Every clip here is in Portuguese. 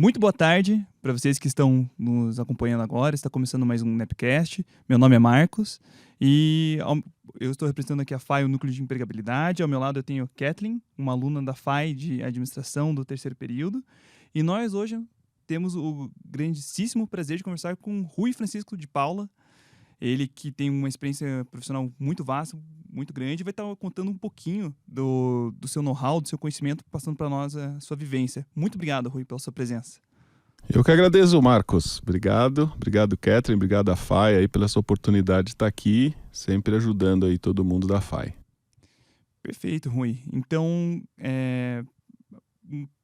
Muito boa tarde para vocês que estão nos acompanhando agora. Está começando mais um Nepcast. Meu nome é Marcos e eu estou representando aqui a FAI, o Núcleo de Empregabilidade. Ao meu lado eu tenho Kathleen, uma aluna da FAI de Administração do terceiro período. E nós hoje temos o grandíssimo prazer de conversar com Rui Francisco de Paula. Ele que tem uma experiência profissional muito vasta, muito grande, vai estar contando um pouquinho do seu know-how, do seu conhecimento, passando para nós a sua vivência. Muito obrigado, Rui, pela sua presença. Eu que agradeço, Marcos. Obrigado, Kathleen, obrigado a FAI aí pela sua oportunidade de estar aqui, sempre ajudando aí todo mundo da FAI. Perfeito, Rui. Então,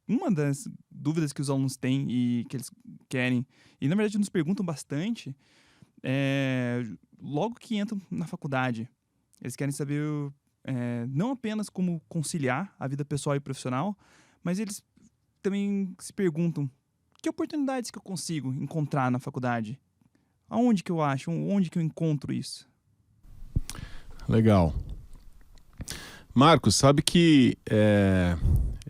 uma das dúvidas que os alunos têm e que eles querem, e na verdade nos perguntam bastante, logo que entram na faculdade, eles querem saber não apenas como conciliar a vida pessoal e profissional, mas eles também se perguntam que oportunidades que eu consigo encontrar na faculdade? Aonde que eu acho? Onde que eu encontro isso? Legal. Marcos, sabe que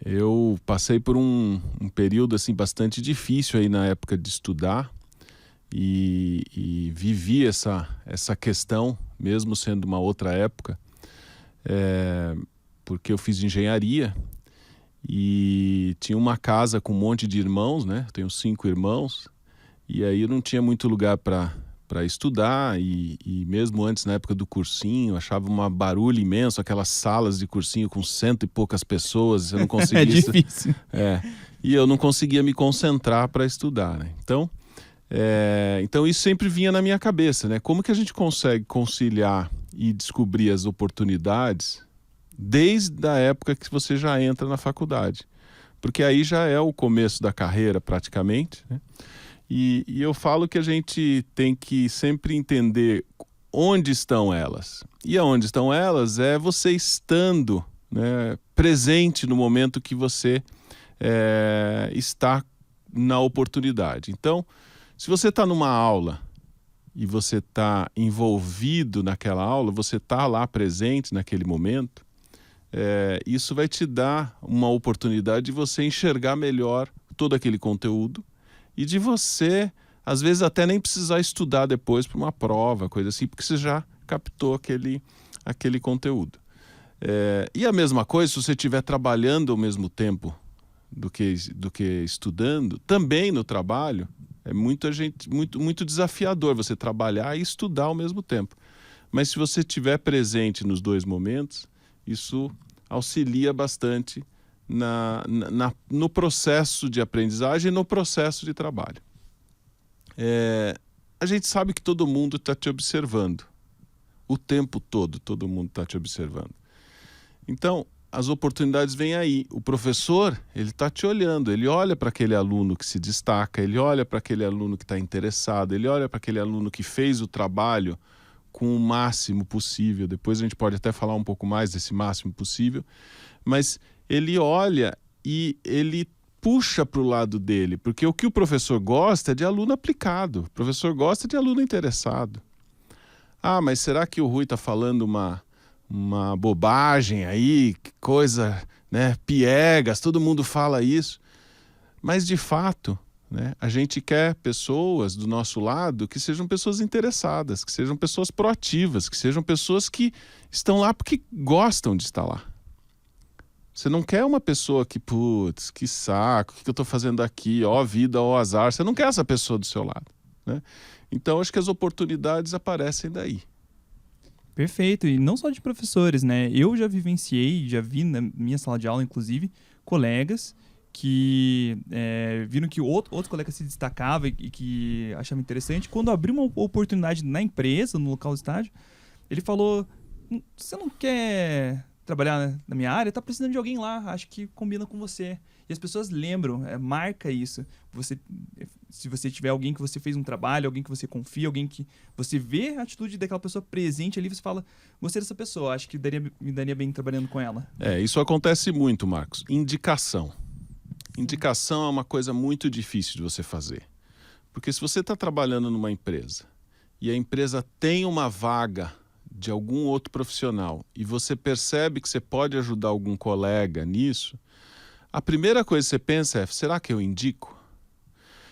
eu passei por um período assim, bastante difícil aí na época de estudar e vivi essa questão, mesmo sendo uma outra época, porque eu fiz engenharia e tinha uma casa com um monte de irmãos, né? Eu tenho 5 irmãos, e aí eu não tinha muito lugar para estudar e mesmo antes, na época do cursinho, achava um barulho imenso, aquelas salas de cursinho com 100 e poucas pessoas, eu não conseguia... É difícil. E eu não conseguia me concentrar para estudar, né? Então isso sempre vinha na minha cabeça, né? Como que a gente consegue conciliar e descobrir as oportunidades desde a época que você já entra na faculdade? Porque aí já é o começo da carreira praticamente, né? E eu falo que a gente tem que sempre entender onde estão elas. E aonde estão elas é você estando, né, presente no momento que você está na oportunidade. Então, se você está numa aula e você está envolvido naquela aula, você está lá presente naquele momento, isso vai te dar uma oportunidade de você enxergar melhor todo aquele conteúdo e de você, às vezes, até nem precisar estudar depois para uma prova, coisa assim, porque você já captou aquele conteúdo. E a mesma coisa, se você estiver trabalhando ao mesmo tempo do que estudando, também no trabalho, é muito desafiador você trabalhar e estudar ao mesmo tempo. Mas se você estiver presente nos dois momentos, isso auxilia bastante no processo de aprendizagem e no processo de trabalho. A gente sabe que todo mundo está te observando. O tempo todo mundo está te observando. Então, as oportunidades vêm aí. O professor, ele está te olhando, ele olha para aquele aluno que se destaca, ele olha para aquele aluno que está interessado, ele olha para aquele aluno que fez o trabalho com o máximo possível. Depois a gente pode até falar um pouco mais desse máximo possível, mas ele olha e ele puxa para o lado dele, porque o que o professor gosta é de aluno aplicado, o professor gosta de aluno interessado. Ah, mas será que o Rui está falando uma bobagem aí, que coisa, né, piegas, todo mundo fala isso. Mas, de fato, né, a gente quer pessoas do nosso lado que sejam pessoas interessadas, que sejam pessoas proativas, que sejam pessoas que estão lá porque gostam de estar lá. Você não quer uma pessoa que, putz, que saco, o que eu estou fazendo aqui, ó vida, ó azar. Você não quer essa pessoa do seu lado, né? Então, acho que as oportunidades aparecem daí. Perfeito, e não só de professores, né? Eu já vivenciei, já vi na minha sala de aula, inclusive, colegas que viram que outro colega se destacava e que achava interessante. Quando abriu uma oportunidade na empresa, no local do estágio, ele falou, você não quer trabalhar na minha área? Tá precisando de alguém lá, acho que combina com você. E as pessoas lembram, marca isso. Se você tiver alguém que você fez um trabalho, alguém que você confia, alguém que você vê a atitude daquela pessoa presente ali, você fala, gostei dessa pessoa, acho que me daria bem trabalhando com ela. Isso acontece muito, Marcos. Indicação. Indicação é uma coisa muito difícil de você fazer. Porque se você está trabalhando numa empresa e a empresa tem uma vaga de algum outro profissional e você percebe que você pode ajudar algum colega nisso, a primeira coisa que você pensa é, será que eu indico?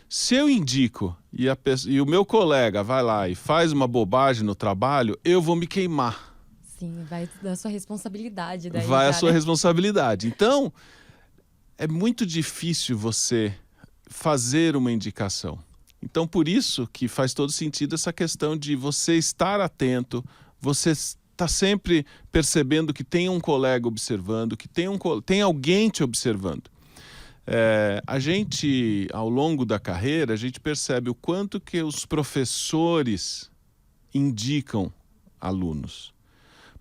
Se eu indico e o meu colega vai lá e faz uma bobagem no trabalho, eu vou me queimar. Sim, vai da sua responsabilidade. Daí, Vai a já, sua né? responsabilidade. Então, é muito difícil você fazer uma indicação. Então, por isso que faz todo sentido essa questão de você estar atento, você está sempre percebendo que tem um colega observando, que tem alguém te observando. A gente, ao longo da carreira, a gente percebe o quanto que os professores indicam alunos.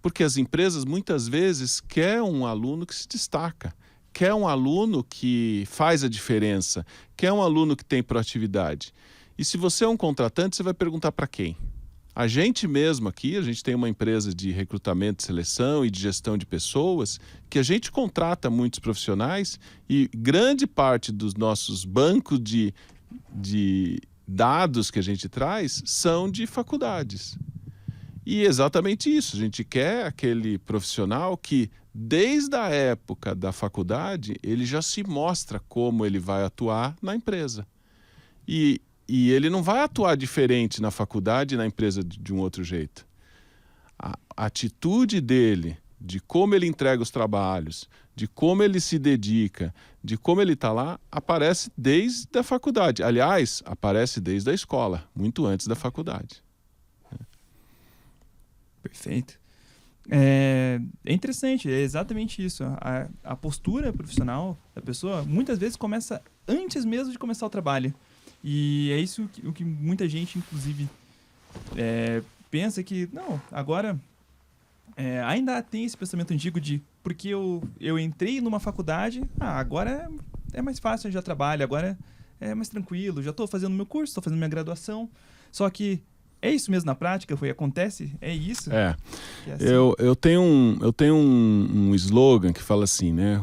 Porque as empresas, muitas vezes, querem um aluno que se destaca, quer um aluno que faz a diferença, quer um aluno que tem proatividade. E se você é um contratante, você vai perguntar para quem? A gente mesmo aqui, a gente tem uma empresa de recrutamento, seleção e de gestão de pessoas, que a gente contrata muitos profissionais e grande parte dos nossos bancos de dados que a gente traz são de faculdades. E exatamente isso, a gente quer aquele profissional que, desde a época da faculdade, ele já se mostra como ele vai atuar na empresa. E ele não vai atuar diferente na faculdade e na empresa de um outro jeito. A atitude dele, de como ele entrega os trabalhos, de como ele se dedica, de como ele está lá, aparece desde a faculdade. Aliás, aparece desde a escola, muito antes da faculdade. Perfeito. É interessante, é exatamente isso. A postura profissional da pessoa muitas vezes começa antes mesmo de começar o trabalho. E é isso o que muita gente, inclusive, pensa que, não, agora ainda tem esse pensamento antigo de porque eu entrei numa faculdade, agora é mais fácil, eu já trabalho, agora é mais tranquilo, já estou fazendo meu curso, estou fazendo minha graduação. Só que é isso mesmo na prática? Acontece? É isso? É assim. Eu tenho um slogan que fala assim, né?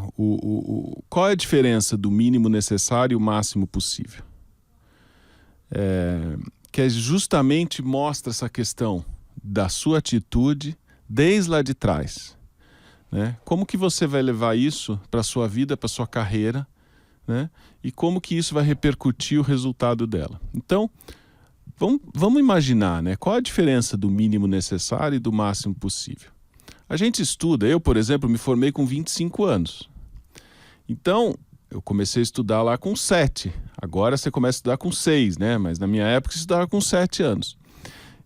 Qual é a diferença do mínimo necessário e o máximo possível? Que justamente mostra essa questão da sua atitude desde lá de trás, né? Como que você vai levar isso para a sua vida, para a sua carreira, né? E como que isso vai repercutir o resultado dela. Então, vamos imaginar, né? Qual a diferença do mínimo necessário e do máximo possível? A gente estuda, eu, por exemplo, me formei com 25 anos. Então, eu comecei a estudar lá com 7. Agora você começa a estudar com 6, né? Mas na minha época você estudava com 7 anos.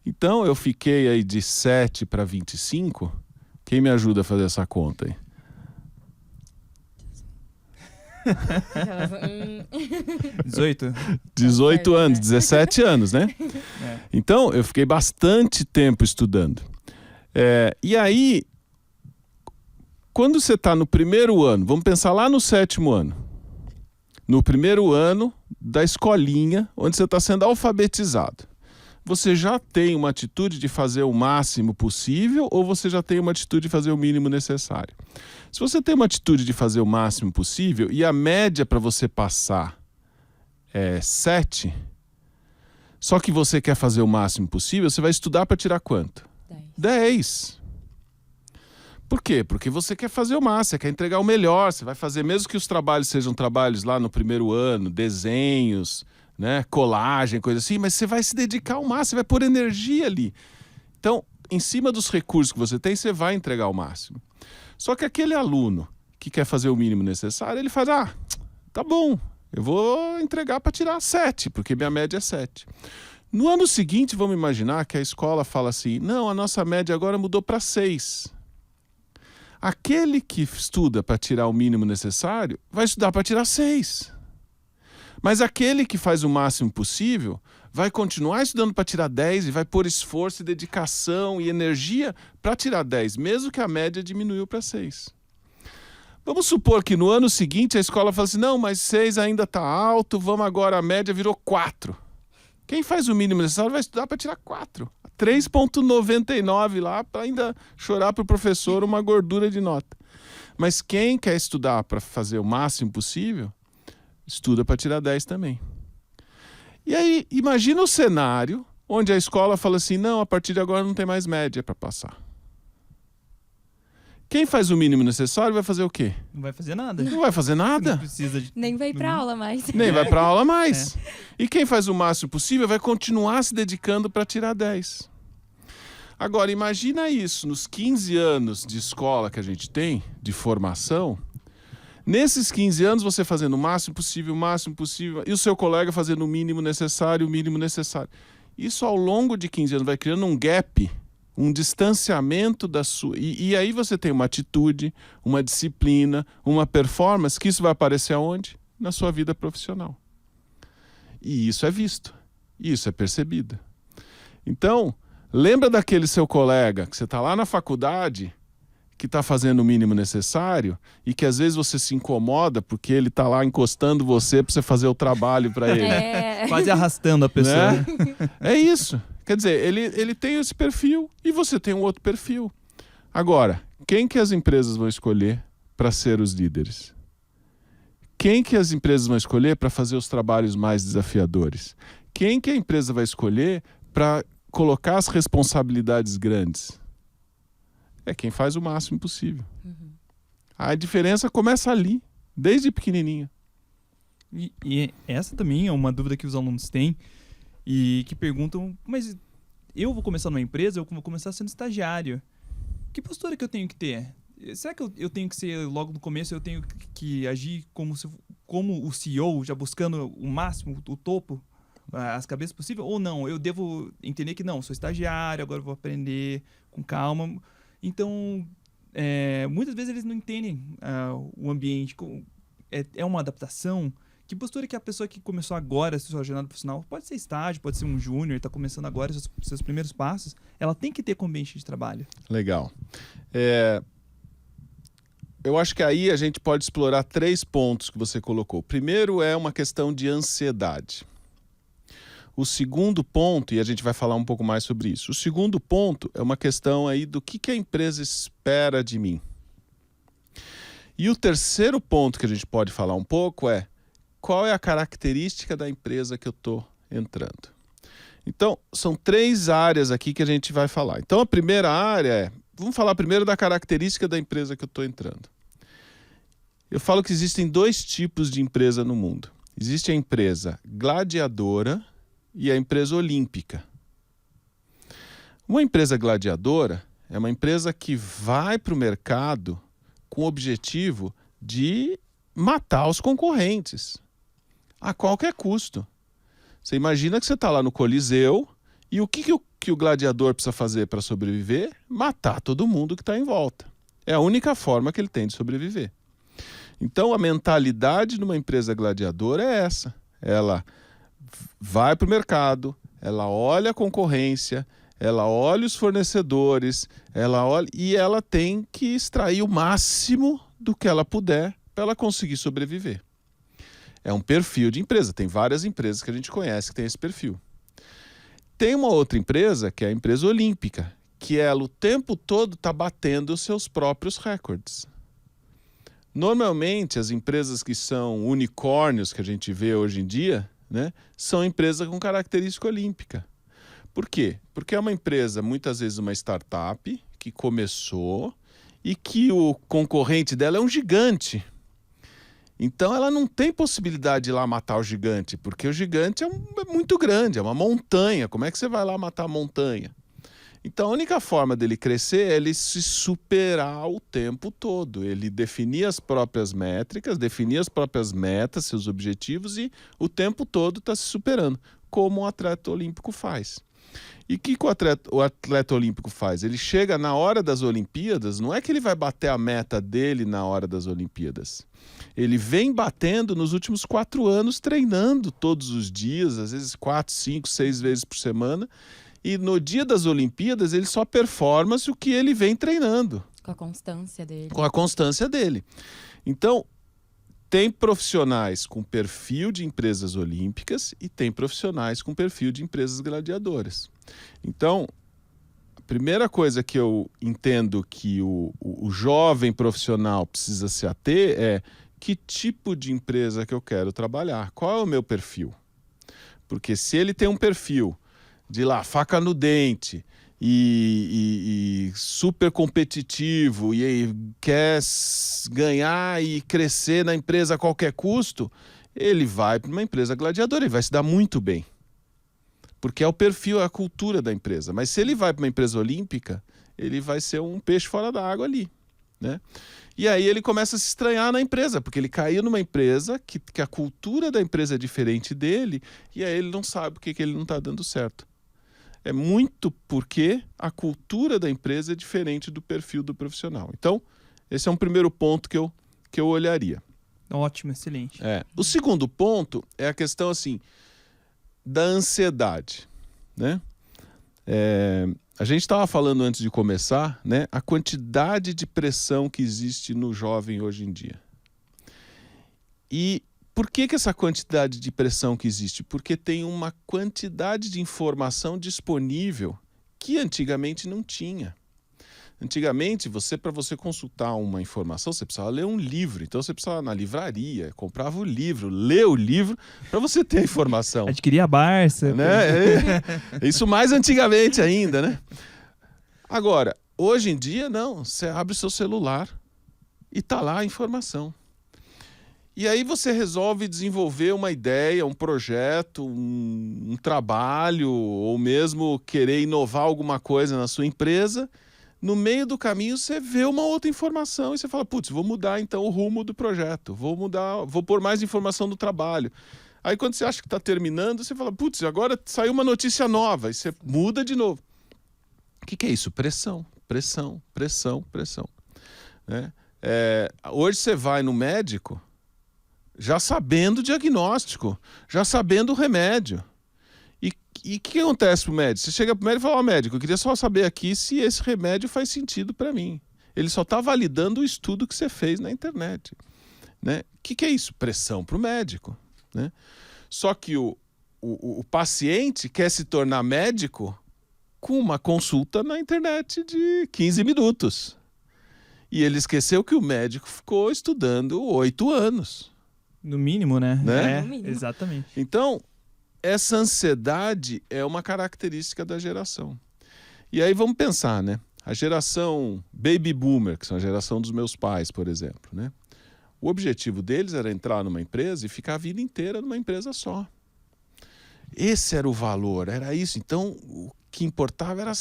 Então eu fiquei aí de 7 para 25. Quem me ajuda a fazer essa conta aí? 18 anos, 17 anos, né? Então eu fiquei bastante tempo estudando. E aí, quando você está no primeiro ano, vamos pensar lá no 7º ano. No primeiro ano da escolinha, onde você está sendo alfabetizado. Você já tem uma atitude de fazer o máximo possível ou você já tem uma atitude de fazer o mínimo necessário? Se você tem uma atitude de fazer o máximo possível e a média para você passar é 7, só que você quer fazer o máximo possível, você vai estudar para tirar quanto? 10. Por quê? Porque você quer fazer o máximo, você quer entregar o melhor, você vai fazer, mesmo que os trabalhos sejam trabalhos lá no primeiro ano, desenhos, né, colagem, coisa assim, mas você vai se dedicar ao máximo, você vai pôr energia ali. Então, em cima dos recursos que você tem, você vai entregar o máximo. Só que aquele aluno que quer fazer o mínimo necessário, ele faz, tá bom, eu vou entregar para tirar 7, porque minha média é 7. No ano seguinte, vamos imaginar que a escola fala assim, não, a nossa média agora mudou para 6. Aquele que estuda para tirar o mínimo necessário, vai estudar para tirar 6. Mas aquele que faz o máximo possível, vai continuar estudando para tirar 10 e vai pôr esforço e dedicação e energia para tirar 10, mesmo que a média diminuiu para 6. Vamos supor que no ano seguinte a escola fala assim, não, mas 6 ainda está alto, vamos agora, a média virou 4. Quem faz o mínimo necessário vai estudar para tirar 4. 3,99 lá para ainda chorar para o professor uma gordura de nota. Mas quem quer estudar para fazer o máximo possível, estuda para tirar 10 também. E aí, imagina o cenário onde a escola fala assim, não, a partir de agora não tem mais média para passar. Quem faz o mínimo necessário vai fazer o quê? Não vai fazer nada. Não vai fazer Não nada. precisa de... Nem vai pra aula mais. Nem vai para aula mais. E quem faz o máximo possível vai continuar se dedicando para tirar 10. Agora, imagina isso, nos 15 anos de escola que a gente tem, de formação, nesses 15 anos você fazendo o máximo possível, e o seu colega fazendo o mínimo necessário. Isso ao longo de 15 anos vai criando um gap, um distanciamento da sua... E aí você tem uma atitude, uma disciplina, uma performance, que isso vai aparecer aonde? Na sua vida profissional. E isso é visto, isso é percebido. Então, lembra daquele seu colega que você está lá na faculdade, que está fazendo o mínimo necessário e que às vezes você se incomoda porque ele está lá encostando você para você fazer o trabalho para ele. Quase arrastando a pessoa. Né? É isso. Quer dizer, ele tem esse perfil e você tem um outro perfil. Agora, quem que as empresas vão escolher para ser os líderes? Quem que as empresas vão escolher para fazer os trabalhos mais desafiadores? Quem que a empresa vai escolher para colocar as responsabilidades grandes? É quem faz o máximo possível. A diferença começa ali, desde pequenininho. E essa também é uma dúvida que os alunos têm e que perguntam, mas eu vou começar numa empresa, eu vou começar sendo estagiário. Que postura que eu tenho que ter? Será que eu tenho que ser, logo no começo, eu tenho que agir como o CEO, já buscando o máximo, o topo, as cabeças possível? Ou não, eu devo entender que não, sou estagiário, agora eu vou aprender com calma. Então, muitas vezes eles não entendem o ambiente, é uma adaptação. Que postura que a pessoa que começou agora a sua jornada profissional, pode ser estágio, pode ser um júnior, está começando agora seus primeiros passos, ela tem que ter com o ambiente de trabalho? Legal. Eu acho que aí a gente pode explorar 3 pontos que você colocou. O primeiro é uma questão de ansiedade. O segundo ponto, e a gente vai falar um pouco mais sobre isso, o segundo ponto é uma questão aí do que a empresa espera de mim. E o terceiro ponto que a gente pode falar um pouco é qual é a característica da empresa que eu estou entrando. Então, são 3 áreas aqui que a gente vai falar. Então, a primeira área vamos falar primeiro da característica da empresa que eu estou entrando. Eu falo que existem 2 tipos de empresa no mundo. Existe a empresa gladiadora e a empresa olímpica. Uma empresa gladiadora é uma empresa que vai para o mercado com o objetivo de matar os concorrentes a qualquer custo. Você imagina que você está lá no Coliseu e o que o gladiador precisa fazer para sobreviver? Matar todo mundo que está em volta. É a única forma que ele tem de sobreviver. Então a mentalidade de uma empresa gladiadora é essa. Ela vai para o mercado, ela olha a concorrência, ela olha os fornecedores, e ela tem que extrair o máximo do que ela puder para ela conseguir sobreviver. É um perfil de empresa. Tem várias empresas que a gente conhece que tem esse perfil. Tem uma outra empresa, que é a empresa olímpica, que ela o tempo todo está batendo os seus próprios recordes. Normalmente, as empresas que são unicórnios, que a gente vê hoje em dia, né, são empresas com característica olímpica. Por quê? Porque é uma empresa, muitas vezes uma startup, que começou e que o concorrente dela é um gigante. Então ela não tem possibilidade de ir lá matar o gigante, porque o gigante é muito grande, é uma montanha. Como é que você vai lá matar a montanha? Então a única forma dele crescer é ele se superar o tempo todo. Ele definir as próprias métricas, definir as próprias metas, seus objetivos e o tempo todo está se superando, como um atleta olímpico faz. E o que o atleta olímpico faz? Ele chega na hora das Olimpíadas, não é que ele vai bater a meta dele na hora das Olimpíadas. Ele vem batendo nos últimos 4 anos, treinando todos os dias, às vezes 4, 5, 6 vezes por semana. E no dia das Olimpíadas, ele só performa o que ele vem treinando. Com a constância dele. Com a constância dele. Então, tem profissionais com perfil de empresas olímpicas e tem profissionais com perfil de empresas gladiadoras. Então, a primeira coisa que eu entendo que o jovem profissional precisa se ater é que tipo de empresa que eu quero trabalhar, qual é o meu perfil. Porque se ele tem um perfil de lá, faca no dente, e super competitivo e quer ganhar e crescer na empresa a qualquer custo, ele vai para uma empresa gladiadora, ele vai se dar muito bem. Porque é o perfil, é a cultura da empresa. Mas se ele vai para uma empresa olímpica, ele vai ser um peixe fora da água ali, né? E aí ele começa a se estranhar na empresa, porque ele caiu numa empresa que a cultura da empresa é diferente dele, e aí ele não sabe porque que ele não está dando certo. É muito porque a cultura da empresa é diferente do perfil do profissional. Então, esse é um primeiro ponto que eu olharia. Ótimo, excelente. O segundo ponto é a questão assim, da ansiedade, né? A gente estava falando antes de começar, né, a quantidade de pressão que existe no jovem hoje em dia. E por que essa quantidade de pressão que existe? Porque tem uma quantidade de informação disponível que antigamente não tinha. Antigamente, para você consultar uma informação, você precisava ler um livro. Então, você precisava ir na livraria, comprava o livro, ler o livro para você ter a informação. Adquirir a Barça. Né? Isso mais antigamente ainda, né? Agora, hoje em dia, não. Você abre o seu celular e está lá a informação. E aí você resolve desenvolver uma ideia, um projeto, um trabalho, ou mesmo querer inovar alguma coisa na sua empresa. No meio do caminho você vê uma outra informação e você fala, putz, vou mudar então o rumo do projeto, vou pôr mais informação no trabalho. Aí quando você acha que está terminando, você fala, putz, agora saiu uma notícia nova, e você muda de novo. O que é isso? Pressão, pressão, pressão, pressão. Né? Hoje você vai no médico já sabendo o diagnóstico, já sabendo o remédio. E o que acontece pro médico? Você chega pro médico e fala, médico, eu queria só saber aqui se esse remédio faz sentido para mim. Ele só está validando o estudo que você fez na internet. Né? O que é isso? Pressão pro médico. Né? Só que o paciente quer se tornar médico com uma consulta na internet de 15 minutos. E ele esqueceu que o médico ficou estudando 8 anos. No mínimo, né? Né? No mínimo. Exatamente. Então, essa ansiedade é uma característica da geração. E aí vamos pensar, né? A geração Baby Boomer, que são a geração dos meus pais, por exemplo, né? O objetivo deles era entrar numa empresa e ficar a vida inteira numa empresa só. Esse era o valor, era isso. Então, o que importava era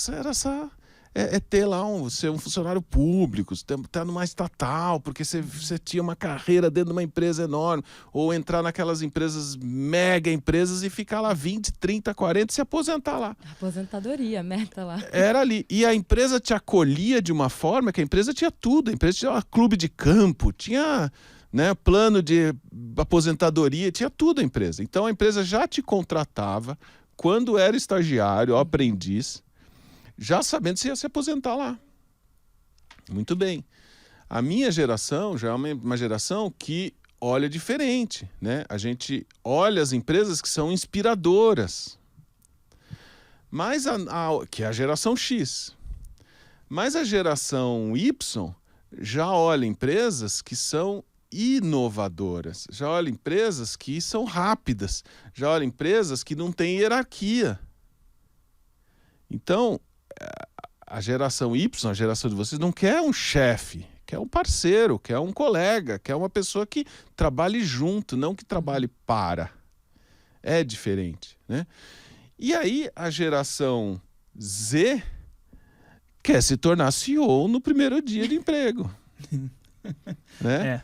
ter lá ser um funcionário público, estar numa estatal, porque você tinha uma carreira dentro de uma empresa enorme, ou entrar naquelas empresas, mega empresas, e ficar lá 20, 30, 40 e se aposentar lá. Aposentadoria, meta lá. Era ali. E a empresa te acolhia de uma forma que a empresa tinha tudo. A empresa tinha clube de campo, tinha, né, plano de aposentadoria, tinha tudo a empresa. Então a empresa já te contratava quando era estagiário, aprendiz, já sabendo se ia se aposentar lá. Muito bem. A minha geração já é uma geração que olha diferente, né? A gente olha as empresas que são inspiradoras. Mas que é a geração X. Mas a geração Y já olha empresas que são inovadoras, já olha empresas que são rápidas, já olha empresas que não têm hierarquia. Então, a geração Y, a geração de vocês, não quer um chefe, quer um parceiro, quer um colega, quer uma pessoa que trabalhe junto, não que trabalhe para. É diferente, né? E aí a geração Z quer se tornar CEO no primeiro dia de emprego. Né?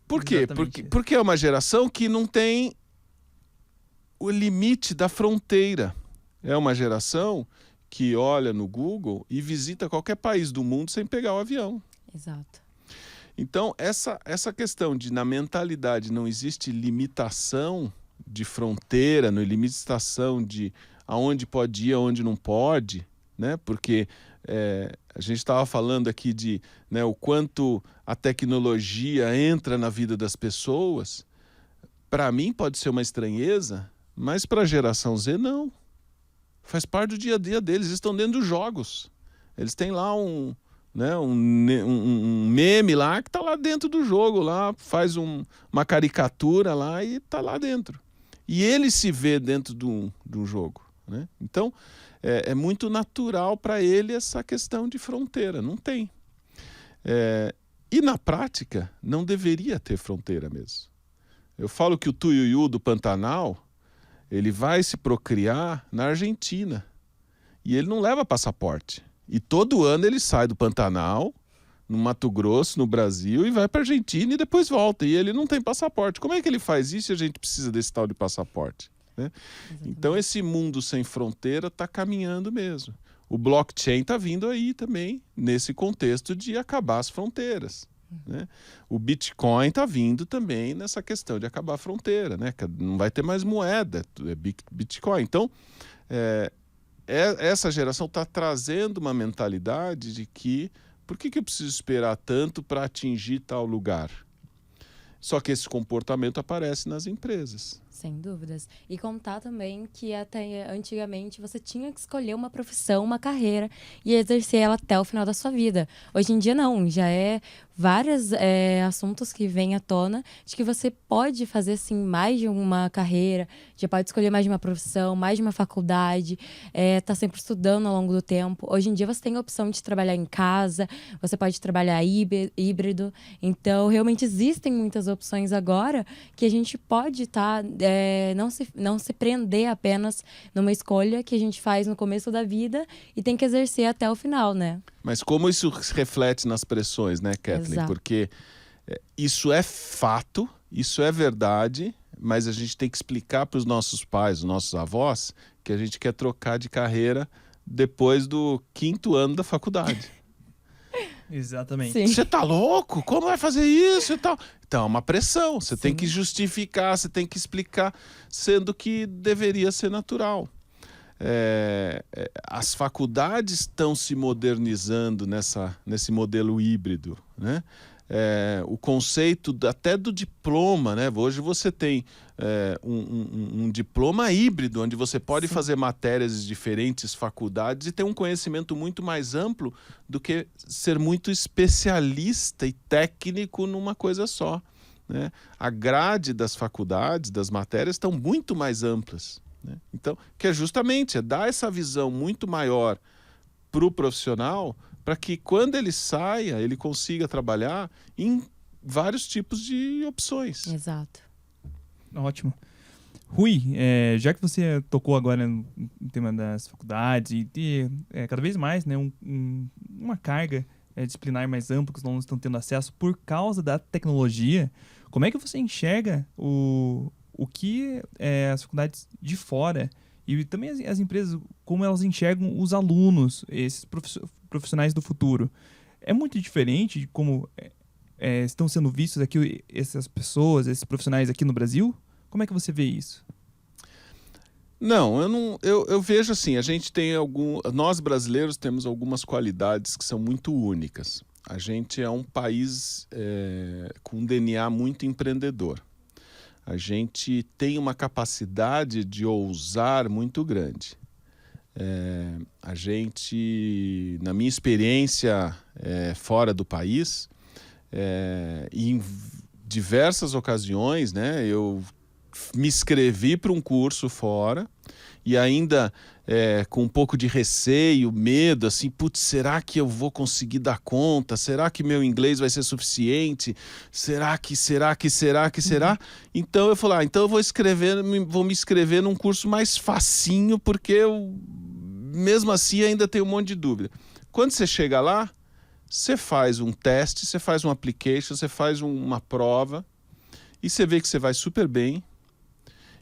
Por quê? Porque é uma geração que não tem o limite da fronteira. É uma geração que olha no Google e visita qualquer país do mundo sem pegar o avião. Exato. Então, essa questão de na mentalidade não existe limitação de fronteira, não limitação de aonde pode ir, aonde não pode, né? Porque a gente estava falando aqui de, né, o quanto a tecnologia entra na vida das pessoas. Para mim pode ser uma estranheza, mas para a geração Z não. Faz parte do dia a dia deles, eles estão dentro dos jogos. Eles têm lá um meme lá que está lá dentro do jogo, lá faz uma caricatura lá e está lá dentro. E ele se vê dentro de um jogo. né? Então, é muito natural para ele essa questão de fronteira. Não tem. E na prática, não deveria ter fronteira mesmo. Eu falo que o tuiuiu do Pantanal, ele vai se procriar na Argentina. E ele não leva passaporte. E todo ano ele sai do Pantanal, no Mato Grosso, no Brasil, e vai para a Argentina e depois volta. E ele não tem passaporte. Como é que ele faz isso se a gente precisa desse tal de passaporte, né? Então esse mundo sem fronteira está caminhando mesmo. O blockchain está vindo aí também, nesse contexto de acabar as fronteiras, né? O Bitcoin está vindo também nessa questão de acabar a fronteira, né? Não vai ter mais moeda, é Bitcoin. Então, essa geração está trazendo uma mentalidade de que por que eu preciso esperar tanto para atingir tal lugar? Só que esse comportamento aparece nas empresas. Sem dúvidas. E contar também que até antigamente você tinha que escolher uma profissão, uma carreira e exercer ela até o final da sua vida. Hoje em dia não, já é vários assuntos que vêm à tona de que você pode fazer sim mais de uma carreira, já pode escolher mais de uma profissão, mais de uma faculdade, tá sempre estudando ao longo do tempo. Hoje em dia você tem a opção de trabalhar em casa, você pode trabalhar híbrido. Então realmente existem muitas opções agora que a gente pode estar não se prender apenas numa escolha que a gente faz no começo da vida e tem que exercer até o final, né? Mas como isso se reflete nas pressões, né, Kathleen? Exato. Porque isso é fato, isso é verdade, mas a gente tem que explicar para os nossos pais, os nossos avós, que a gente quer trocar de carreira depois do 5º ano da faculdade. Exatamente. Sim. Você tá louco? Como vai fazer isso e tal? Então é uma pressão, você tem que justificar, você tem que explicar, sendo que deveria ser natural. As faculdades estão se modernizando nesse modelo híbrido, né? O conceito até do diploma, né? Hoje você tem um diploma híbrido, onde você pode fazer matérias de diferentes faculdades e ter um conhecimento muito mais amplo do que ser muito especialista e técnico numa coisa só, né? A grade das faculdades, das matérias, estão muito mais amplas, né? Então, que é justamente dar essa visão muito maior para o profissional, para que quando ele saia, ele consiga trabalhar em vários tipos de opções. Exato. Ótimo. Rui, já que você tocou agora no tema das faculdades e ter cada vez mais, né, uma carga disciplinar mais ampla que os alunos estão tendo acesso por causa da tecnologia, como é que você enxerga o que as faculdades de fora e também as empresas, como elas enxergam os alunos, esses profissionais do futuro? É muito diferente de como estão sendo vistos aqui essas pessoas, esses profissionais aqui no Brasil? Como é que você vê isso? Não, eu vejo assim, nós brasileiros temos algumas qualidades que são muito únicas. A gente é um país com um DNA muito empreendedor. A gente tem uma capacidade de ousar muito grande. A gente, na minha experiência fora do país, em diversas ocasiões, né, eu me inscrevi para um curso fora e ainda com um pouco de receio, medo, assim, putz, será que eu vou conseguir dar conta? Será que meu inglês vai ser suficiente? Será? Então eu falei, então eu vou me inscrever num curso mais facinho, porque eu, mesmo assim, ainda tenho um monte de dúvida. Quando você chega lá, você faz um teste, você faz um application, você faz uma prova e você vê que você vai super bem.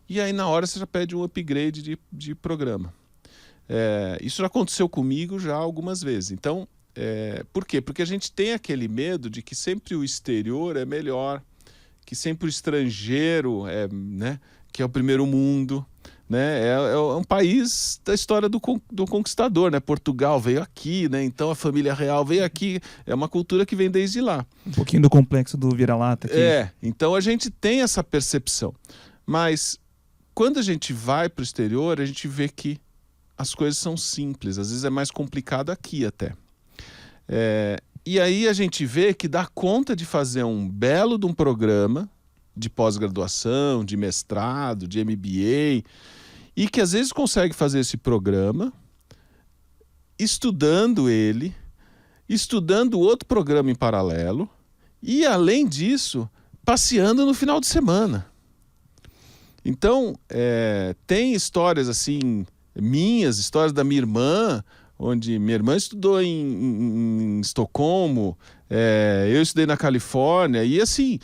E aí, na hora, você já pede um upgrade de programa. Isso já aconteceu comigo já algumas vezes. Então, por quê? Porque a gente tem aquele medo de que sempre o exterior é melhor, que sempre o estrangeiro né, que é o primeiro mundo, né? É um país da história do conquistador, né? Portugal veio aqui, né? Então a família real veio aqui. É uma cultura que vem desde lá. Um pouquinho do complexo do vira-lata aqui. Então a gente tem essa percepção. Mas quando a gente vai para o exterior, a gente vê que as coisas são simples. Às vezes é mais complicado aqui até. E aí a gente vê que dá conta de fazer um belo de um programa de pós-graduação, de mestrado, de MBA, e que às vezes consegue fazer esse programa estudando ele, estudando outro programa em paralelo e, além disso, passeando no final de semana. Então, tem histórias assim, minhas, histórias da minha irmã, onde minha irmã estudou em Estocolmo, eu estudei na Califórnia, e assim,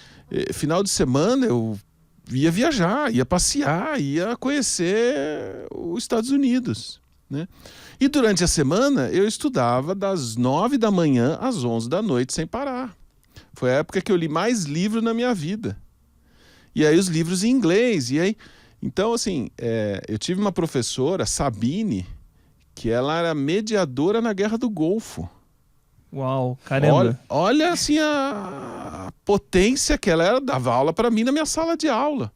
final de semana eu ia viajar, ia passear, ia conhecer os Estados Unidos, né? E durante a semana eu estudava das 9 da manhã às 11 da noite sem parar. Foi a época que eu li mais livros na minha vida. E aí os livros em inglês. E aí, então, assim, eu tive uma professora, Sabine, que ela era mediadora na Guerra do Golfo. Uau, caramba. Olha assim, a potência que ela era, dava aula para mim na minha sala de aula.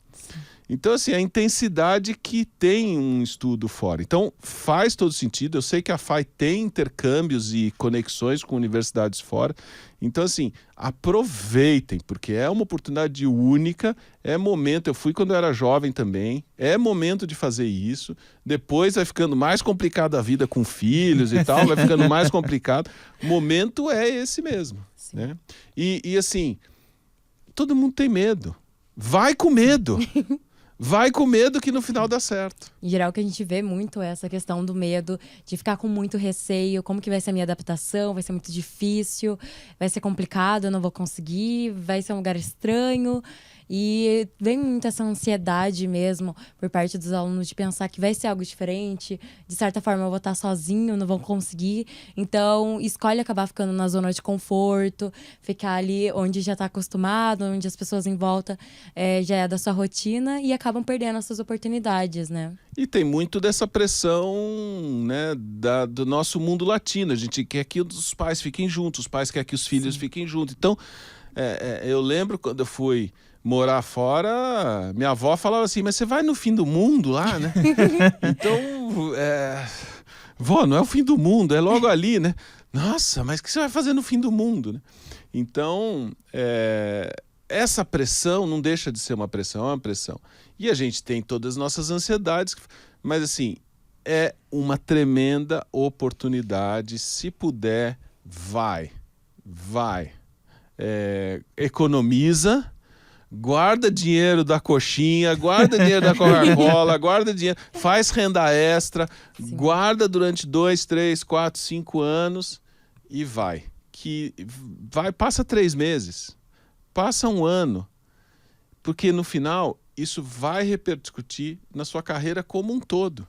Então, assim, a intensidade que tem um estudo fora. Então, faz todo sentido. Eu sei que a FAI tem intercâmbios e conexões com universidades fora. Então, assim, aproveitem, porque é uma oportunidade única, é momento. Eu fui quando eu era jovem também, é momento de fazer isso. Depois vai ficando mais complicada a vida com filhos e tal, vai ficando mais complicado. O momento é esse mesmo, né? E, assim, todo mundo tem medo. Vai com medo. Vai com medo que no final dá certo. Em geral, o que a gente vê muito é essa questão do medo, de ficar com muito receio. Como que vai ser a minha adaptação? Vai ser muito difícil, vai ser complicado, eu não vou conseguir, vai ser um lugar estranho. E vem muito essa ansiedade mesmo por parte dos alunos de pensar que vai ser algo diferente. De certa forma, eu vou estar sozinho, não vou conseguir. Então, escolhe acabar ficando na zona de conforto, ficar ali onde já está acostumado, onde as pessoas em volta já é da sua rotina e acabam perdendo essas oportunidades, né? E tem muito dessa pressão, né, do nosso mundo latino. A gente quer que os pais fiquem juntos, os pais querem que os filhos fiquem juntos. Então, eu lembro quando eu fui morar fora, minha avó falava assim, mas você vai no fim do mundo lá, né? Então, vó, não é o fim do mundo, é logo ali, né? Nossa, mas o que você vai fazer no fim do mundo, né? Então, essa pressão não deixa de ser uma pressão, é uma pressão. E a gente tem todas as nossas ansiedades, mas assim, é uma tremenda oportunidade. Se puder, vai. Economiza, guarda dinheiro da coxinha, guarda dinheiro da Coca-Cola, guarda dinheiro, faz renda extra, guarda durante 2, 3, 4, 5 anos e vai. Passa 3 meses, passa 1 ano, porque no final isso vai repercutir na sua carreira como um todo.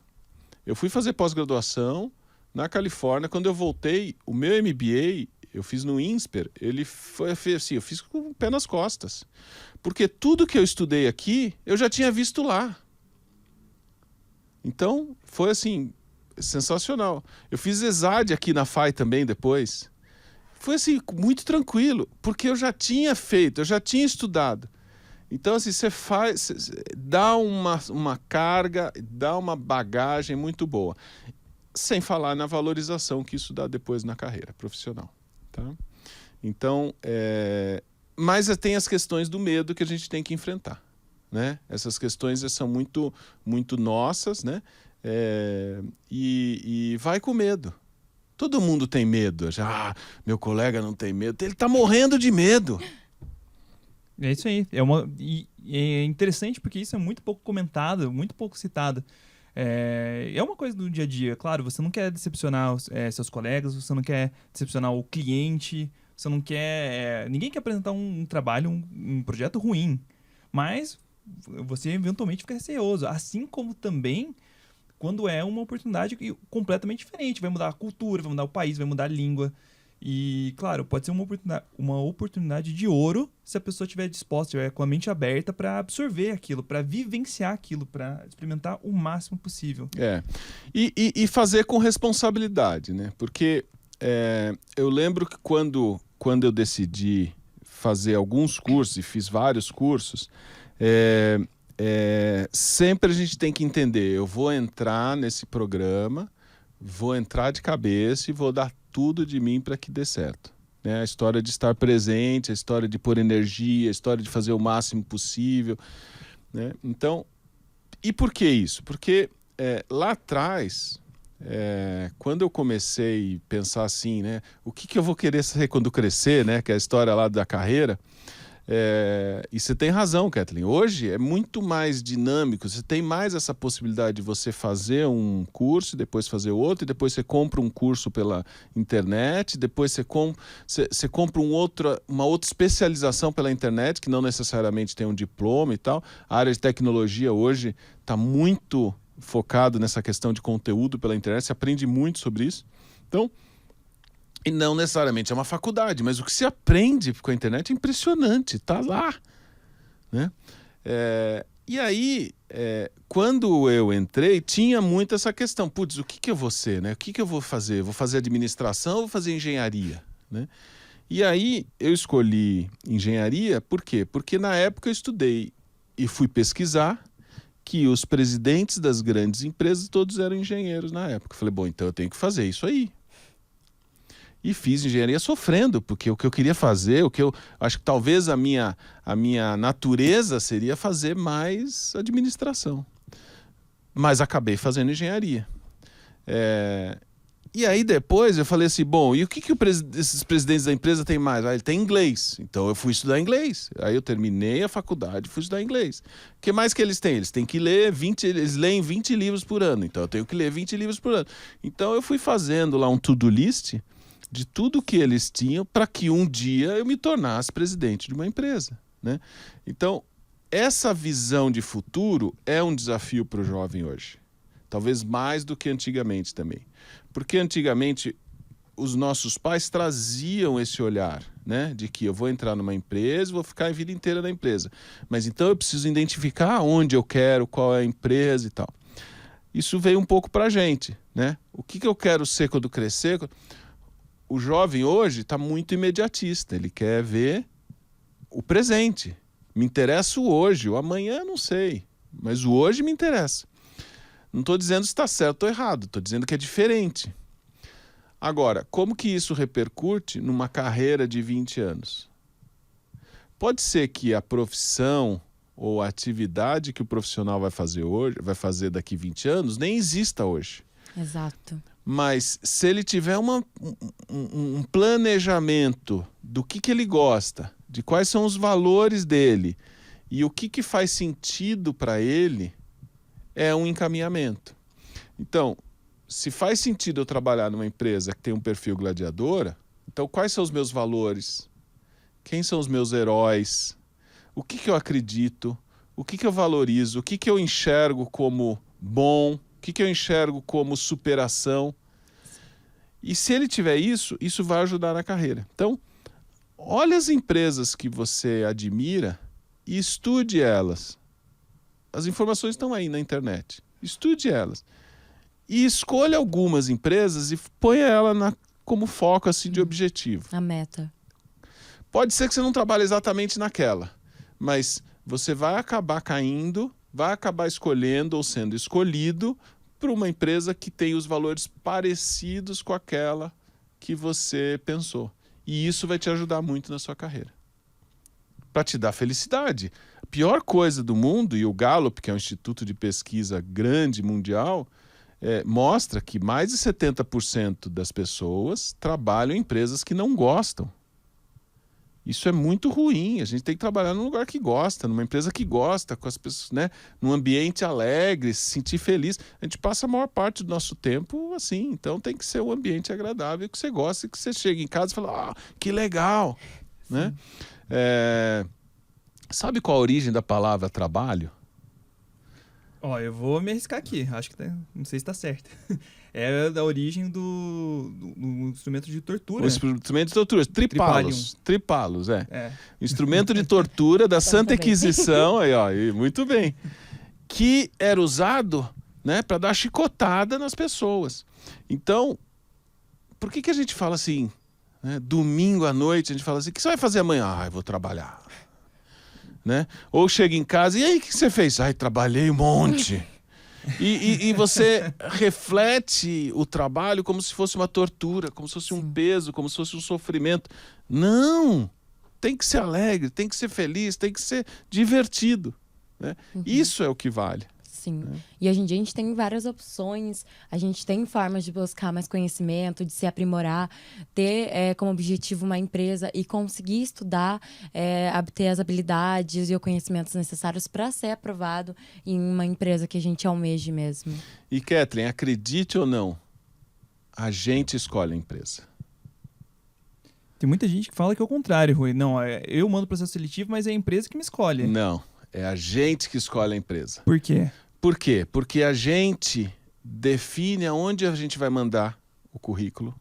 Eu fui fazer pós-graduação na Califórnia, quando eu voltei, o meu MBA, eu fiz no INSPER, ele foi assim, eu fiz com o pé nas costas. Porque tudo que eu estudei aqui, eu já tinha visto lá. Então, foi assim, sensacional. Eu fiz ESAD aqui na FAI também depois. Foi assim, muito tranquilo, porque eu já tinha feito, eu já tinha estudado. Então, assim, dá uma carga, dá uma bagagem muito boa. Sem falar na valorização que isso dá depois na carreira profissional. Tá? Então, mas tem as questões do medo que a gente tem que enfrentar, né? Essas questões são muito, muito nossas, né? E vai com medo. Todo mundo tem medo. Meu colega não tem medo. Ele está morrendo de medo. É isso aí. É interessante porque isso é muito pouco comentado, muito pouco citado. É uma coisa do dia a dia. Claro, você não quer decepcionar seus colegas, você não quer decepcionar o cliente, você não quer... ninguém quer apresentar um trabalho, um projeto ruim. Mas você eventualmente fica receoso. Assim como também quando é uma oportunidade completamente diferente. Vai mudar a cultura, vai mudar o país, vai mudar a língua. E, claro, pode ser uma oportunidade de ouro se a pessoa estiver disposta, estiver com a mente aberta para absorver aquilo, para vivenciar aquilo, para experimentar o máximo possível. E fazer com responsabilidade, né? Porque eu lembro que quando eu decidi fazer alguns cursos, e fiz vários cursos, sempre a gente tem que entender, eu vou entrar nesse programa, vou entrar de cabeça e vou dar tudo de mim para que dê certo. Né? A história de estar presente, a história de pôr energia, a história de fazer o máximo possível. Né? Então, e por que isso? Porque lá atrás, quando eu comecei a pensar assim, né? O que eu vou querer ser quando crescer, né? Que é a história lá da carreira. E você tem razão, Kathleen. Hoje é muito mais dinâmico. Você tem mais essa possibilidade de você fazer um curso, depois fazer outro, e depois você compra um curso pela internet, depois você compra uma outra especialização pela internet, que não necessariamente tem um diploma e tal. A área de tecnologia hoje está muito focado nessa questão de conteúdo pela internet. Você aprende muito sobre isso. Então, e não necessariamente é uma faculdade, mas o que se aprende com a internet é impressionante, está lá, né? E aí, quando eu entrei, tinha muito essa questão, putz, o que eu vou ser, né? O que eu vou fazer? Vou fazer administração ou vou fazer engenharia, né? E aí eu escolhi engenharia, por quê? Porque na época eu estudei e fui pesquisar que os presidentes das grandes empresas todos eram engenheiros na época. Eu falei, bom, então eu tenho que fazer isso aí. E fiz engenharia sofrendo, porque o que eu queria fazer, acho que talvez a minha natureza seria fazer mais administração. Mas acabei fazendo engenharia. E aí depois eu falei assim, bom, e o que esses presidentes da empresa têm mais? Ele tem inglês, então eu fui estudar inglês. Aí eu terminei a faculdade e fui estudar inglês. O que mais que eles têm? Eles têm que ler eles leem 20 livros por ano, então eu tenho que ler 20 livros por ano. Então eu fui fazendo lá um to-do list de tudo que eles tinham para que um dia eu me tornasse presidente de uma empresa, né? Então, essa visão de futuro é um desafio para o jovem hoje. Talvez mais do que antigamente também. Porque antigamente os nossos pais traziam esse olhar, né? De que eu vou entrar numa empresa e vou ficar a vida inteira na empresa. Mas então eu preciso identificar onde eu quero, qual é a empresa e tal. Isso veio um pouco para a gente, né? O que eu quero ser quando crescer? O jovem hoje está muito imediatista, ele quer ver o presente. Me interessa o hoje, o amanhã não sei, mas o hoje me interessa. Não estou dizendo se está certo ou errado, estou dizendo que é diferente. Agora, como que isso repercute numa carreira de 20 anos? Pode ser que a profissão ou a atividade que o profissional vai fazer hoje, vai fazer daqui 20 anos, nem exista hoje. Exato. Mas se ele tiver um planejamento do que ele gosta, de quais são os valores dele e o que faz sentido para ele, é um encaminhamento. Então, se faz sentido eu trabalhar numa empresa que tem um perfil gladiadora, então quais são os meus valores? Quem são os meus heróis? O que eu acredito? O que eu valorizo? O que eu enxergo como bom? O que eu enxergo como superação? E se ele tiver isso, isso vai ajudar na carreira. Então, olha as empresas que você admira e estude elas. As informações estão aí na internet. Estude elas. E escolha algumas empresas e ponha ela como foco assim, de objetivo. A meta. Pode ser que você não trabalhe exatamente naquela, mas você vai acabar caindo, vai acabar escolhendo ou sendo escolhido para uma empresa que tem os valores parecidos com aquela que você pensou. E isso vai te ajudar muito na sua carreira. Para te dar felicidade. A pior coisa do mundo, e o Gallup, que é um instituto de pesquisa grande mundial, mostra que mais de 70% das pessoas trabalham em empresas que não gostam. Isso é muito ruim. A gente tem que trabalhar num lugar que gosta, numa empresa que gosta, com as pessoas, né? Num ambiente alegre, se sentir feliz. A gente passa a maior parte do nosso tempo assim. Então tem que ser um ambiente agradável, que você gosta, que você chega em casa e fala, que legal, né? Sabe qual a origem da palavra trabalho? Eu vou me arriscar aqui. Acho que não sei se está certo. É da origem do instrumento de tortura. O instrumento de tortura, tripalos, Instrumento de tortura da Santa Inquisição, aí, ó, muito bem. Que era usado, né, para dar chicotada nas pessoas. Então, por que a gente fala assim, né, domingo à noite, a gente fala assim, o que você vai fazer amanhã? Eu vou trabalhar. Né? Ou chega em casa, e aí o que você fez? Trabalhei um monte. E você reflete o trabalho como se fosse uma tortura, como se fosse um peso, como se fosse um sofrimento. Não! Tem que ser alegre, tem que ser feliz, tem que ser divertido. Né? Isso é o que vale. Sim. E hoje em dia a gente tem várias opções, a gente tem formas de buscar mais conhecimento, de se aprimorar, ter como objetivo uma empresa e conseguir estudar, obter as habilidades e os conhecimentos necessários para ser aprovado em uma empresa que a gente almeje mesmo. E Kathleen, acredite ou não, a gente escolhe a empresa. Tem muita gente que fala que é o contrário, Rui. Não, eu mando processo seletivo, mas é a empresa que me escolhe. Não, é a gente que escolhe a empresa. Por quê? Por quê? Porque a gente define aonde a gente vai mandar o currículo.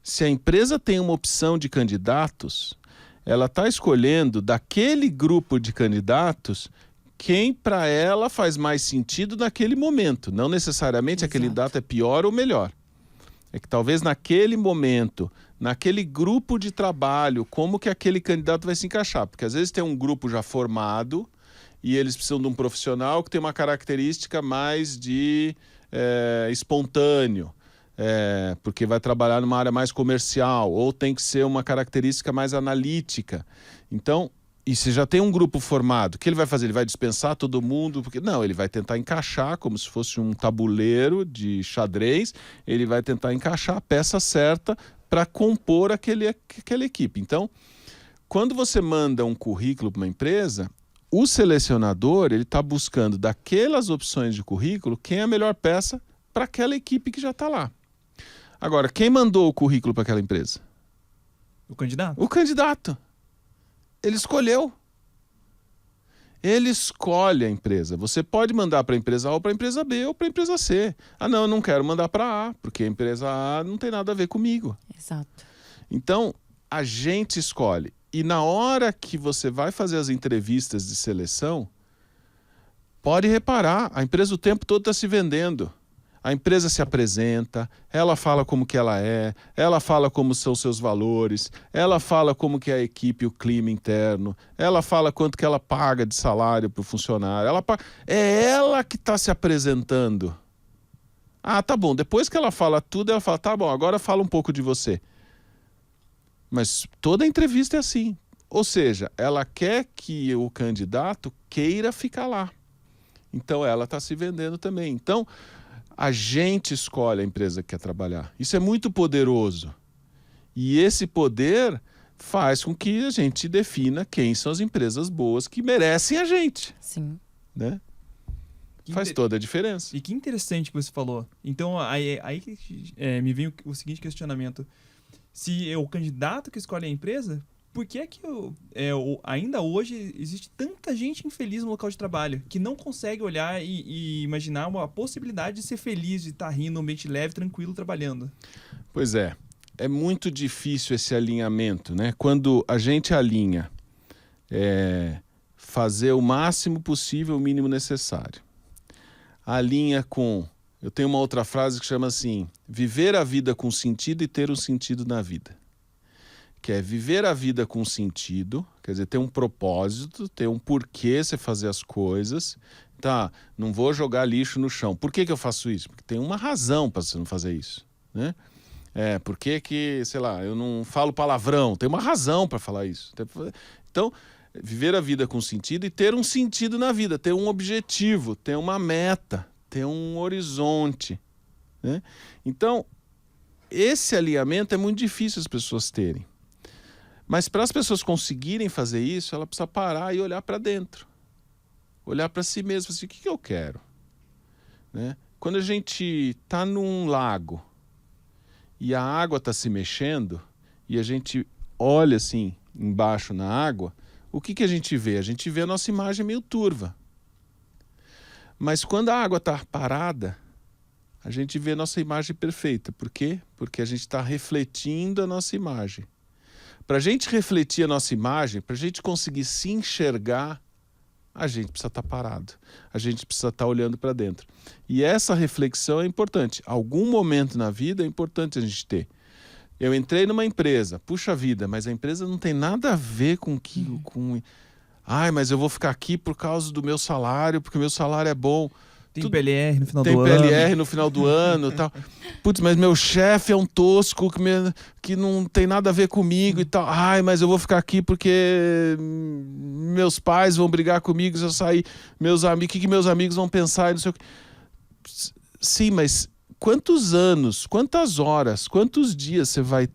Se a empresa tem uma opção de candidatos, ela está escolhendo daquele grupo de candidatos quem para ela faz mais sentido naquele momento. Não necessariamente aquele candidato é pior ou melhor. É que talvez naquele momento, naquele grupo de trabalho, como que aquele candidato vai se encaixar. Porque às vezes tem um grupo já formado e eles precisam de um profissional que tem uma característica mais de espontâneo, porque vai trabalhar numa área mais comercial, ou tem que ser uma característica mais analítica. Então, e se já tem um grupo formado, o que ele vai fazer? Ele vai dispensar todo mundo? Porque não, ele vai tentar encaixar como se fosse um tabuleiro de xadrez, ele vai tentar encaixar a peça certa para compor aquela equipe. Então, quando você manda um currículo para uma empresa, o selecionador ele está buscando daquelas opções de currículo quem é a melhor peça para aquela equipe que já está lá. Agora, quem mandou o currículo para aquela empresa? O candidato? O candidato. Ele escolheu. Ele escolhe a empresa. Você pode mandar para a empresa A ou para a empresa B ou para a empresa C. Ah, não, eu não quero mandar para A, porque a empresa A não tem nada a ver comigo. Exato. Então, a gente escolhe. E na hora que você vai fazer as entrevistas de seleção, pode reparar, a empresa o tempo todo está se vendendo. A empresa se apresenta, ela fala como que ela fala como são seus valores, ela fala como que é a equipe, o clima interno, ela fala quanto que ela paga de salário para o funcionário. É ela que está se apresentando. Ah, tá bom, depois que ela fala tudo, ela fala, tá bom, agora fala um pouco de você. Mas toda entrevista é assim. Ou seja, ela quer que o candidato queira ficar lá. Então ela está se vendendo também. Então a gente escolhe a empresa que quer trabalhar. Isso é muito poderoso. E esse poder faz com que a gente defina quem são as empresas boas que merecem a gente. Sim. Né? Faz toda a diferença. E que interessante que você falou. Então aí me vem o seguinte questionamento. Se é o candidato que escolhe a empresa, por que é que ainda hoje existe tanta gente infeliz no local de trabalho que não consegue olhar e imaginar uma possibilidade de ser feliz, de estar rindo, um ambiente leve, tranquilo, trabalhando? Pois é muito difícil esse alinhamento, né? Quando a gente alinha fazer o máximo possível, o mínimo necessário. Alinha com... Eu tenho uma outra frase que chama assim, viver a vida com sentido e ter um sentido na vida. Que é viver a vida com sentido, quer dizer, ter um propósito, ter um porquê você fazer as coisas. Tá, não vou jogar lixo no chão. Por que eu faço isso? Porque tem uma razão para você não fazer isso, né? Por que, sei lá, eu não falo palavrão? Tem uma razão para falar isso. Então, viver a vida com sentido e ter um sentido na vida, ter um objetivo, ter uma meta, ter um horizonte, né? Então, esse alinhamento é muito difícil as pessoas terem. Mas para as pessoas conseguirem fazer isso, ela precisa parar e olhar para dentro. Olhar para si mesmo, assim, o que eu quero? Né? Quando a gente está num lago e a água está se mexendo e a gente olha assim embaixo na água, o que a gente vê? A gente vê a nossa imagem meio turva. Mas quando a água está parada, a gente vê a nossa imagem perfeita. Por quê? Porque a gente está refletindo a nossa imagem. Para a gente refletir a nossa imagem, para a gente conseguir se enxergar, a gente precisa estar parado. A gente precisa estar olhando para dentro. E essa reflexão é importante. Algum momento na vida é importante a gente ter. Eu entrei numa empresa, puxa vida, mas a empresa não tem nada a ver com mas eu vou ficar aqui por causa do meu salário, porque o meu salário é bom. Tem PLR no final tem do ano. Tem PLR no final do ano e tal. Putz, mas meu chefe é um tosco que não tem nada a ver comigo e tal. Ai, mas eu vou ficar aqui porque meus pais vão brigar comigo se eu sair. O que meus amigos vão pensar? Não sei o que. Sim, mas quantos anos, quantas horas, quantos dias você vai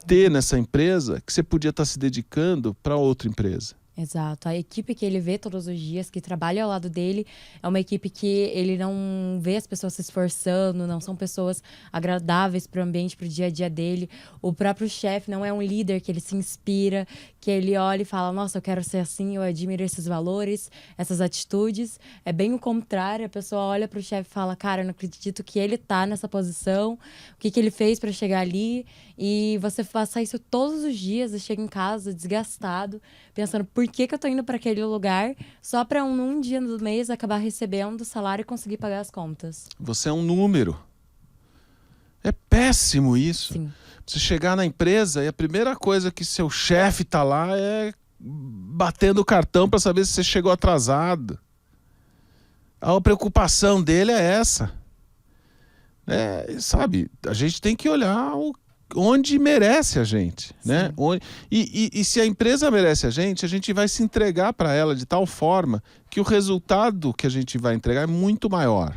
ter nessa empresa que você podia estar se dedicando para outra empresa? Exato. A equipe que ele vê todos os dias, que trabalha ao lado dele, é uma equipe que ele não vê as pessoas se esforçando, não são pessoas agradáveis para o ambiente, para o dia a dia dele. O próprio chefe não é um líder que ele se inspira, que ele olha e fala, nossa, eu quero ser assim, eu admiro esses valores, essas atitudes. É bem o contrário, a pessoa olha para o chefe e fala, cara, eu não acredito que ele tá nessa posição, o que ele fez para chegar ali. E você faça isso todos os dias, e chega em casa desgastado, pensando, por que eu tô indo para aquele lugar só para num dia do mês acabar recebendo o salário e conseguir pagar as contas? Você é um número. É péssimo isso. Sim. Você chegar na empresa e a primeira coisa que seu chefe tá lá é batendo o cartão para saber se você chegou atrasado. A preocupação dele é essa. Sabe, a gente tem que olhar onde merece a gente, né? E se a empresa merece a gente vai se entregar para ela de tal forma que o resultado que a gente vai entregar é muito maior.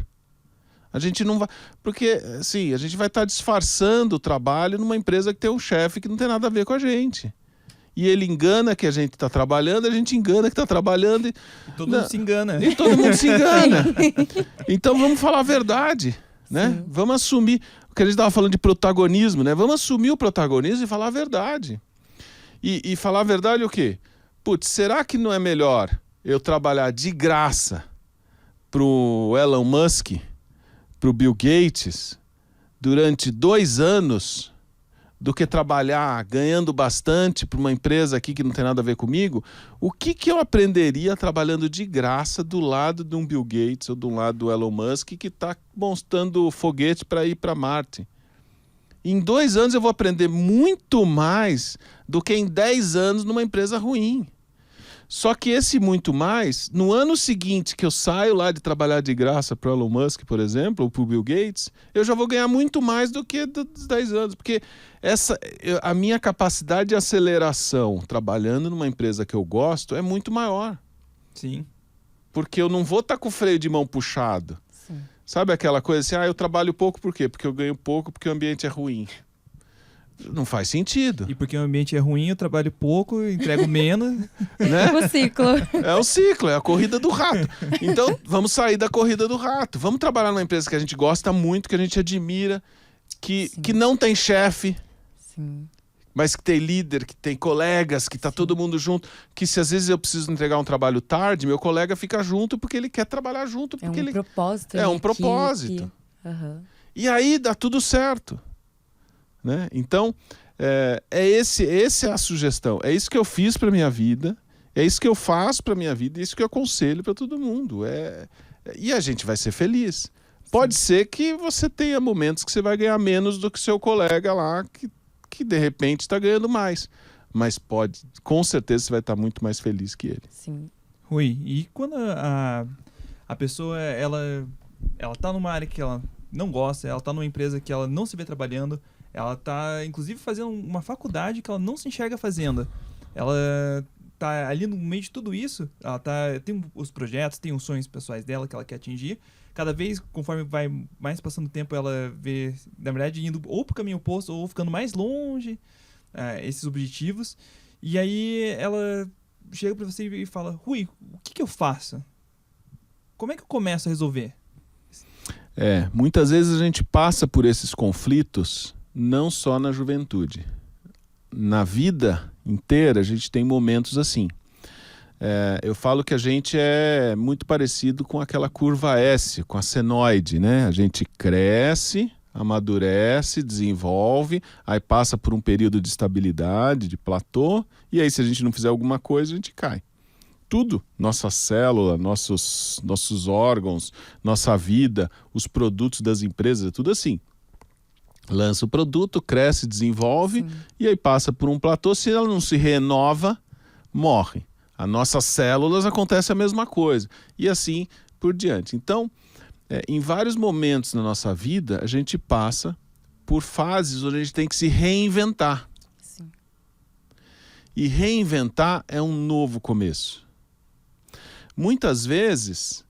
A gente não vai... Porque, assim, a gente vai estar disfarçando o trabalho numa empresa que tem um chefe que não tem nada a ver com a gente. E ele engana que a gente está trabalhando, a gente engana que está trabalhando. E todo mundo se engana. E todo mundo se engana. Então vamos falar a verdade, né? Sim. Vamos assumir... O que a gente estava falando de protagonismo, né? Vamos assumir o protagonismo e falar a verdade. E falar a verdade o quê? Putz, será que não é melhor eu trabalhar de graça pro Elon Musk, pro Bill Gates, durante 2 anos, do que trabalhar ganhando bastante para uma empresa aqui que não tem nada a ver comigo? O que eu aprenderia trabalhando de graça do lado de um Bill Gates ou do lado do Elon Musk que está montando foguete para ir para Marte? Em 2 anos eu vou aprender muito mais do que em 10 anos numa empresa ruim. Só que esse muito mais, no ano seguinte que eu saio lá de trabalhar de graça para o Elon Musk, por exemplo, ou para o Bill Gates, eu já vou ganhar muito mais do que dos 10 anos. Porque a minha capacidade de aceleração trabalhando numa empresa que eu gosto é muito maior. Sim. Porque eu não vou estar com o freio de mão puxado. Sim. Sabe aquela coisa assim, eu trabalho pouco por quê? Porque eu ganho pouco, porque o ambiente é ruim. Não faz sentido. E porque o ambiente é ruim, eu trabalho pouco, entrego menos. Né? O ciclo. É o ciclo, é a corrida do rato. Então, vamos sair da corrida do rato. Vamos trabalhar numa empresa que a gente gosta muito, que a gente admira, que não tem chefe, Sim. mas que tem líder, que tem colegas, que tá todo mundo junto. Que se às vezes eu preciso entregar um trabalho tarde, meu colega fica junto porque ele quer trabalhar junto. Porque É um propósito. É um equipe. propósito. Uhum. E aí dá tudo certo. Né? Então, essa é a sugestão. É isso que eu fiz para minha vida, é isso que eu faço para minha vida, é isso que eu aconselho para todo mundo. E a gente vai ser feliz. Pode ser que você tenha momentos que você vai ganhar menos do que seu colega lá, que de repente está ganhando mais. Mas com certeza você vai estar muito mais feliz que ele. Sim. Rui, e quando a pessoa, ela tá numa área que ela não gosta, ela tá numa empresa que ela não se vê trabalhando, ela tá, inclusive, fazendo uma faculdade que ela não se enxerga fazendo. Ela tá ali no meio de tudo isso, ela tem os projetos, tem os sonhos pessoais dela que ela quer atingir. Cada vez, conforme vai mais passando o tempo, ela vê, na verdade, indo ou pro caminho oposto ou ficando mais longe, esses objetivos. E aí ela chega pra você e fala, Rui, o que eu faço? Como é que eu começo a resolver? Muitas vezes a gente passa por esses conflitos não só na juventude. Na vida inteira a gente tem momentos assim. Eu falo que a gente é muito parecido com aquela curva S, com a senoide, né? A gente cresce, amadurece, desenvolve, aí passa por um período de estabilidade, de platô, e aí se a gente não fizer alguma coisa, a gente cai. Tudo, nossa célula, nossos órgãos, nossa vida, os produtos das empresas, é tudo assim. Lança o produto, cresce, desenvolve, sim, e aí passa por um platô. Se ela não se renova, morre. As nossas células acontece a mesma coisa. E assim por diante. Então, em vários momentos na nossa vida, a gente passa por fases onde a gente tem que se reinventar. Sim. E reinventar é um novo começo. Muitas vezes,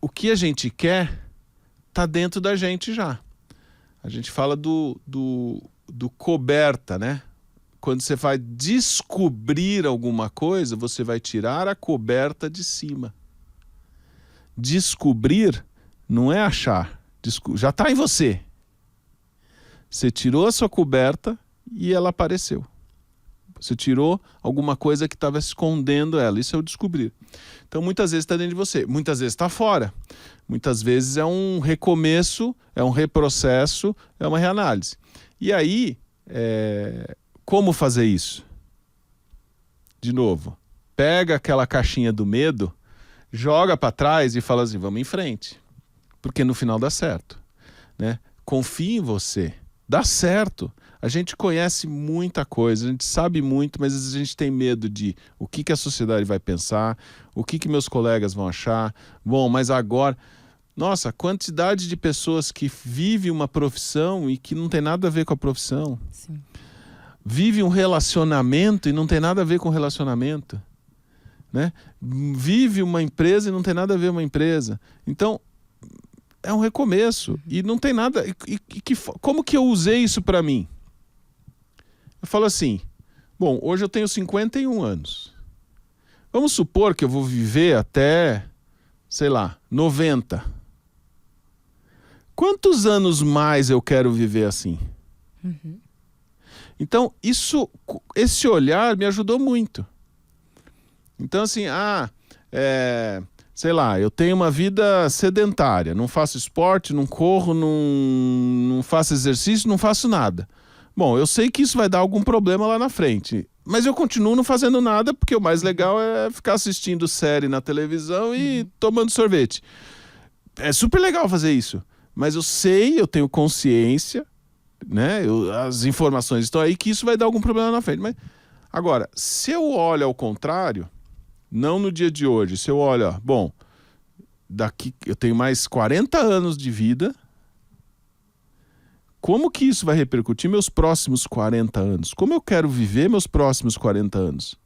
o que a gente quer está dentro da gente já. A gente fala do coberta, né? Quando você vai descobrir alguma coisa, você vai tirar a coberta de cima. Descobrir não é achar. Já está em você. Você tirou a sua coberta e ela apareceu. Você tirou alguma coisa que estava escondendo ela. Isso é o descobrir. Então, muitas vezes está dentro de você. Muitas vezes está fora. Muitas vezes é um recomeço, é um reprocesso, é uma reanálise. E aí, como fazer isso? De novo, pega aquela caixinha do medo, joga para trás e fala assim, vamos em frente. Porque no final dá certo. Né? Confie em você. Dá certo. A gente conhece muita coisa, a gente sabe muito, mas às vezes a gente tem medo de o que a sociedade vai pensar, o que meus colegas vão achar. Bom, mas agora... Nossa, a quantidade de pessoas que vivem uma profissão e que não tem nada a ver com a profissão. Sim. Vive um relacionamento e não tem nada a ver com o relacionamento. Né? Vive uma empresa e não tem nada a ver com uma empresa. Então, é um recomeço. E não tem nada... como que eu usei isso para mim? Eu falo assim, bom, hoje eu tenho 51 anos. Vamos supor que eu vou viver até, sei lá, 90. Quantos anos mais eu quero viver assim? Uhum. Então, esse olhar me ajudou muito. Então, assim, sei lá, eu tenho uma vida sedentária, não faço esporte, não corro, não faço exercício, não faço nada. Bom, eu sei que isso vai dar algum problema lá na frente, mas eu continuo não fazendo nada porque o mais legal é ficar assistindo série na televisão e tomando sorvete. É super legal fazer isso, mas eu sei, eu tenho consciência, né? As informações estão aí que isso vai dar algum problema na frente. Mas agora, se eu olho ao contrário, não no dia de hoje, se eu olho, bom, daqui eu tenho mais 40 anos de vida, como que isso vai repercutir meus próximos 40 anos? Como eu quero viver meus próximos 40 anos?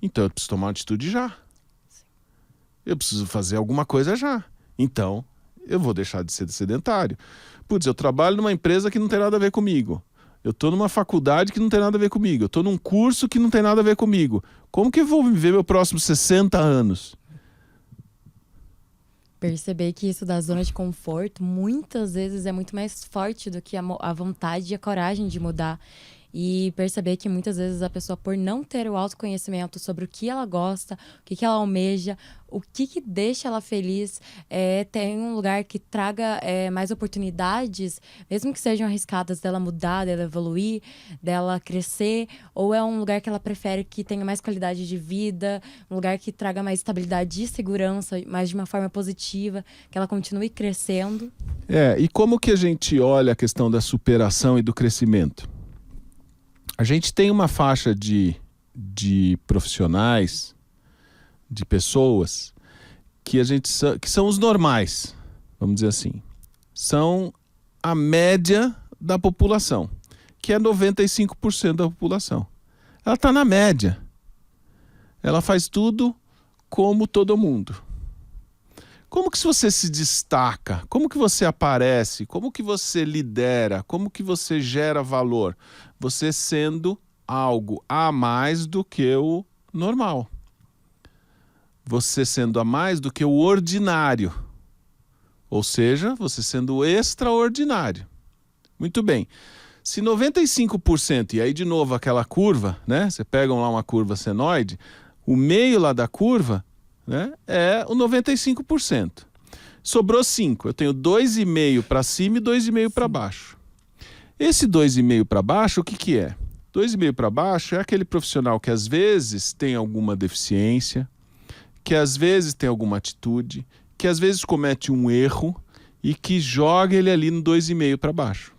Então eu preciso tomar uma atitude já. Eu preciso fazer alguma coisa já. Então eu vou deixar de ser sedentário. Putz, eu trabalho numa empresa que não tem nada a ver comigo. Eu estou numa faculdade que não tem nada a ver comigo. Eu estou num curso que não tem nada a ver comigo. Como que eu vou viver meus próximos 60 anos? Perceber que isso da zona de conforto muitas vezes é muito mais forte do que a vontade e a coragem de mudar. E perceber que muitas vezes a pessoa, por não ter o autoconhecimento sobre o que ela gosta, o que ela almeja, o que deixa ela feliz, tem um lugar que traga mais oportunidades, mesmo que sejam arriscadas, dela mudar, dela evoluir, dela crescer, ou é um lugar que ela prefere que tenha mais qualidade de vida, um lugar que traga mais estabilidade e segurança, mas de uma forma positiva, que ela continue crescendo. E como que a gente olha a questão da superação e do crescimento? A gente tem uma faixa de profissionais, de pessoas, que são os normais, vamos dizer assim. São a média da população, que é 95% da população. Ela está na média. Ela faz tudo como todo mundo. Como que você se destaca? Como que você aparece? Como que você lidera? Como que você gera valor? Você sendo algo a mais do que o normal. Você sendo a mais do que o ordinário. Ou seja, você sendo extraordinário. Muito bem. Se 95%, e aí de novo aquela curva, né? Você pega lá uma curva senoide, o meio lá da curva, né, é o 95%. Sobrou 5%. Eu tenho 2,5% para cima e 2,5% para baixo. Esse 2,5% para baixo, o que é? 2,5% para baixo é aquele profissional que às vezes tem alguma deficiência, que às vezes tem alguma atitude, que às vezes comete um erro e que joga ele ali no 2,5% para baixo.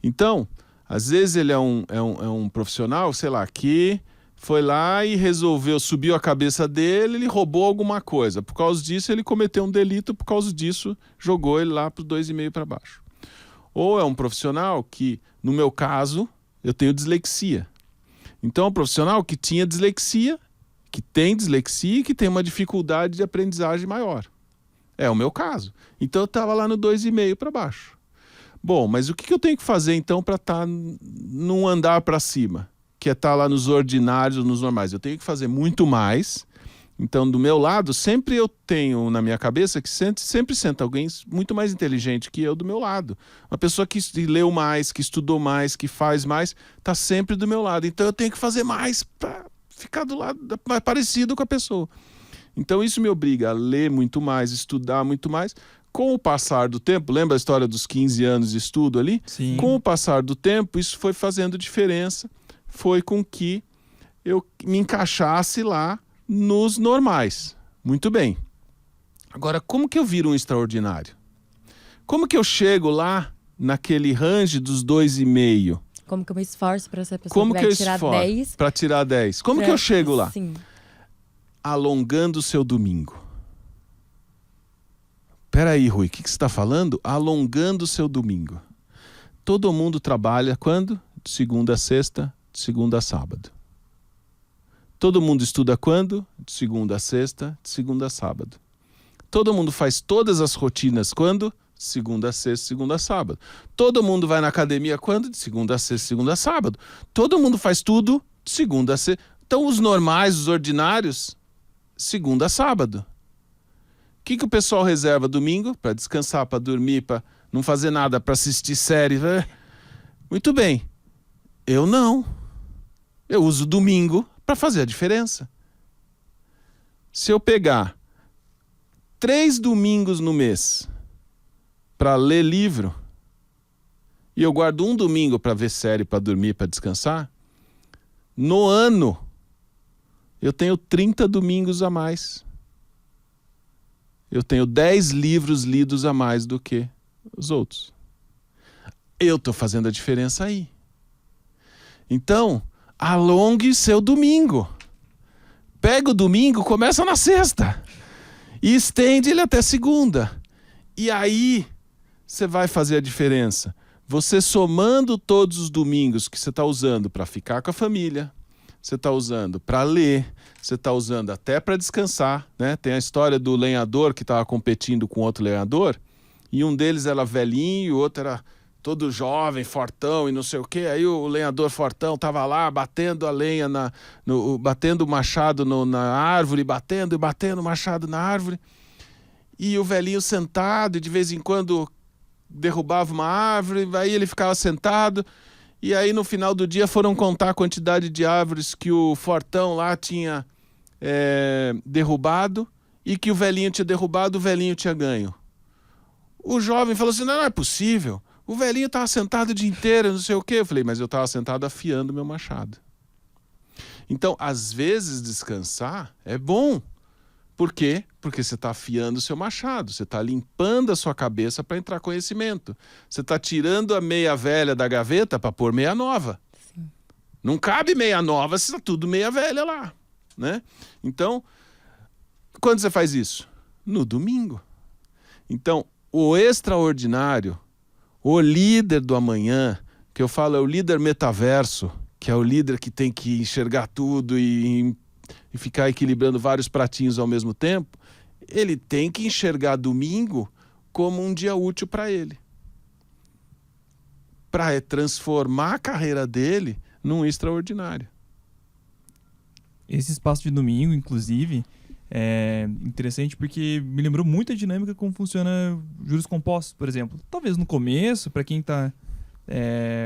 Então, às vezes ele é um profissional, sei lá, que foi lá e resolveu, subiu a cabeça dele, ele roubou alguma coisa. Por causa disso, ele cometeu um delito, por causa disso, jogou ele lá para 2,5 para baixo. Ou é um profissional que, no meu caso, eu tenho dislexia. Então, é um profissional que tinha dislexia, que tem dislexia e que tem uma dificuldade de aprendizagem maior. É o meu caso. Então, eu estava lá no 2,5 para baixo. Bom, mas o que eu tenho que fazer, então, para estar num andar para cima? Que é estar lá nos ordinários, nos normais. Eu tenho que fazer muito mais. Então, do meu lado, sempre eu tenho na minha cabeça que sempre senta alguém muito mais inteligente que eu do meu lado. Uma pessoa que leu mais, que estudou mais, que faz mais, está sempre do meu lado. Então, eu tenho que fazer mais para ficar do lado parecido com a pessoa. Então, isso me obriga a ler muito mais, estudar muito mais. Com o passar do tempo, lembra a história dos 15 anos de estudo ali? Sim. Com o passar do tempo, isso foi fazendo diferença. Foi com que eu me encaixasse lá nos normais. Muito bem. Agora, como que eu viro um extraordinário? Como que eu chego lá naquele range dos 2,5? Como que eu me esforço para essa pessoa Como que que vai eu tirar esforço 10? para tirar 10? Como que eu chego lá? Sim. Alongando o seu domingo. Peraí, Rui, o que você está falando? Alongando o seu domingo. Todo mundo trabalha quando? De segunda a sexta, de segunda a sábado. Todo mundo estuda quando? De segunda a sexta, de segunda a sábado. Todo mundo faz todas as rotinas quando? De segunda a sexta, de segunda a sábado. Todo mundo vai na academia quando? De segunda a sexta, de segunda a sábado. Todo mundo faz tudo de segunda a sexta. Então os normais, os ordinários, segunda a sábado. O que o pessoal reserva domingo? Para descansar, para dormir, para não fazer nada, para assistir série. Muito bem. Eu não. Eu uso domingo para fazer a diferença. Se eu pegar 3 domingos no mês para ler livro e eu guardo um domingo para ver série, para dormir, para descansar, no ano eu tenho 30 domingos a mais. Eu tenho 10 livros lidos a mais do que os outros. Eu estou fazendo a diferença aí. Então, alongue seu domingo. Pega o domingo, começa na sexta. E estende ele até segunda. E aí, você vai fazer a diferença. Você somando todos os domingos que você está usando para ficar com a família, você está usando para ler, você está usando até para descansar, né? Tem a história do lenhador que estava competindo com outro lenhador, e um deles era velhinho, e o outro era todo jovem, fortão e não sei o quê. Aí o lenhador fortão estava lá batendo a lenha, batendo o machado na árvore, batendo o machado na árvore. E o velhinho sentado, e de vez em quando derrubava uma árvore, aí ele ficava sentado. E aí no final do dia foram contar a quantidade de árvores que o fortão lá tinha derrubado, e que o velhinho tinha derrubado, o velhinho tinha ganho. O jovem falou assim, não é possível. O velhinho estava sentado o dia inteiro, não sei o quê. Eu falei, mas eu estava sentado afiando meu machado. Então, às vezes, descansar é bom. Por quê? Porque você está afiando o seu machado. Você está limpando a sua cabeça para entrar conhecimento. Você está tirando a meia velha da gaveta para pôr meia nova. Sim. Não cabe meia nova se está tudo meia velha lá, né? Então, quando você faz isso? No domingo. Então, o extraordinário, o líder do amanhã, que eu falo é o líder metaverso, que é o líder que tem que enxergar tudo e ficar equilibrando vários pratinhos ao mesmo tempo, ele tem que enxergar domingo como um dia útil para ele. Para transformar a carreira dele num extraordinário. Esse espaço de domingo, inclusive, é interessante porque me lembrou muito a dinâmica como funciona juros compostos, por exemplo. Talvez no começo, para quem está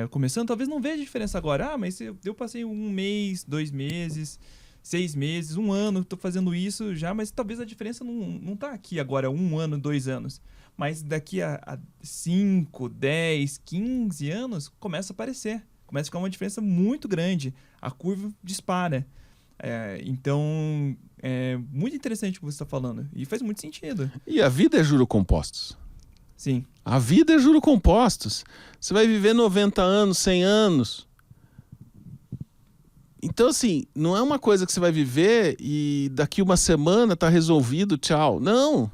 começando, talvez não veja diferença agora. Ah, mas eu passei 1 mês, 2 meses, 6 meses, 1 ano, estou fazendo isso já, mas talvez a diferença não está aqui agora, 1 ano, 2 anos. Mas daqui a 5, 10, 15 anos, começa a aparecer. Começa a ficar uma diferença muito grande. A curva dispara. Então, é muito interessante o que você está falando. E faz muito sentido. E a vida é juros compostos. Sim. A vida é juros compostos. Você vai viver 90 anos, 100 anos. Então, assim, não é uma coisa que você vai viver e daqui uma semana tá resolvido, tchau. Não.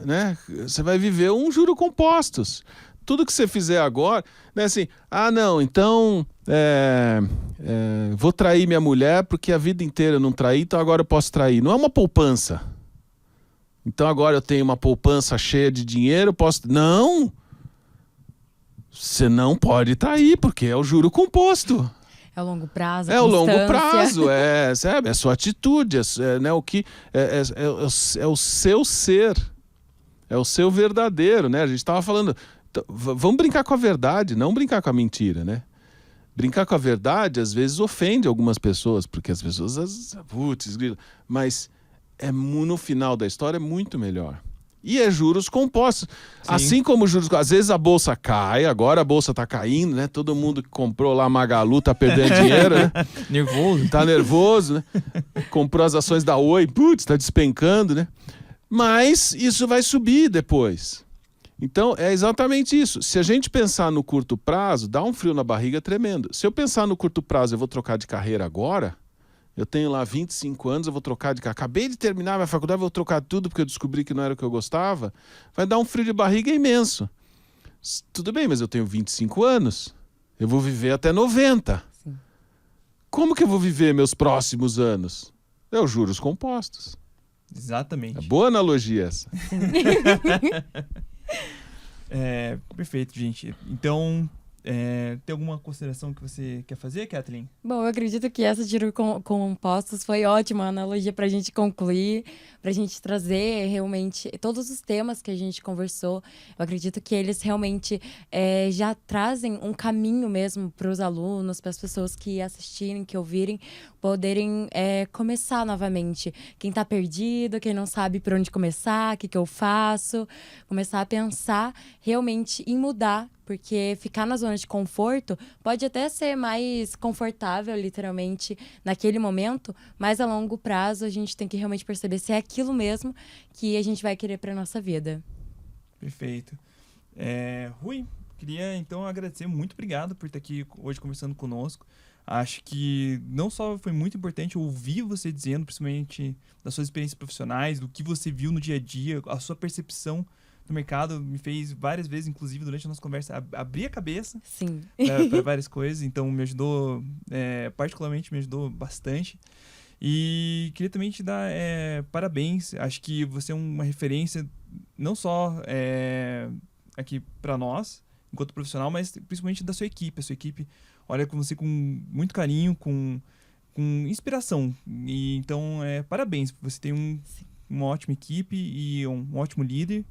Né? Você vai viver um juro compostos. Tudo que você fizer agora, né, assim, não, então vou trair minha mulher porque a vida inteira eu não traí, então agora eu posso trair. Não é uma poupança. Então agora eu tenho uma poupança cheia de dinheiro, eu posso... Não! Você não pode trair, porque é o juro composto. É o longo prazo, a É o longo constância. prazo, sabe? É a sua atitude, né, é o seu ser, é o seu verdadeiro, né? A gente estava falando, vamos brincar com a verdade, não brincar com a mentira, né? Brincar com a verdade, às vezes, ofende algumas pessoas, porque as pessoas, putz, mas no final da história é muito melhor. E é juros compostos. Sim. Assim como juros... Às vezes a bolsa cai, agora a bolsa tá caindo, né? Todo mundo que comprou lá Magalu tá perdendo dinheiro, né? Nervoso. Tá nervoso, né? Comprou as ações da Oi, putz, tá despencando, né? Mas isso vai subir depois. Então, é exatamente isso. Se a gente pensar no curto prazo, dá um frio na barriga tremendo. Se eu pensar no curto prazo, eu vou trocar de carreira agora... Eu tenho lá 25 anos, eu vou trocar de carreira. Acabei de terminar minha faculdade, vou trocar tudo porque eu descobri que não era o que eu gostava. Vai dar um frio de barriga imenso. Tudo bem, mas eu tenho 25 anos. Eu vou viver até 90. Sim. Como que eu vou viver meus próximos anos? É os juros compostos. Exatamente. É boa analogia essa. Perfeito, gente. Então... tem alguma consideração que você quer fazer, Kathleen? Bom, eu acredito que essa de juros compostos foi ótima analogia para a gente concluir, para a gente trazer realmente todos os temas que a gente conversou. Eu acredito que eles realmente já trazem um caminho mesmo para os alunos, para as pessoas que assistirem, que ouvirem, poderem começar novamente. Quem está perdido, quem não sabe por onde começar, o que eu faço, começar a pensar realmente em mudar. Porque ficar na zona de conforto pode até ser mais confortável, literalmente, naquele momento, mas a longo prazo a gente tem que realmente perceber se é aquilo mesmo que a gente vai querer para nossa vida. Perfeito. Rui, queria então agradecer, muito obrigado por estar aqui hoje conversando conosco. Acho que não só foi muito importante ouvir você dizendo, principalmente das suas experiências profissionais, do que você viu no dia a dia, a sua percepção no mercado, me fez várias vezes, inclusive durante a nossa conversa, abrir a cabeça para várias coisas. Então me ajudou, particularmente me ajudou bastante. E queria também te dar parabéns. Acho que você é uma referência não só aqui para nós, enquanto profissional, mas principalmente da sua equipe. A sua equipe olha com você com muito carinho, com inspiração. E então, parabéns. Você tem uma ótima equipe e um ótimo líder.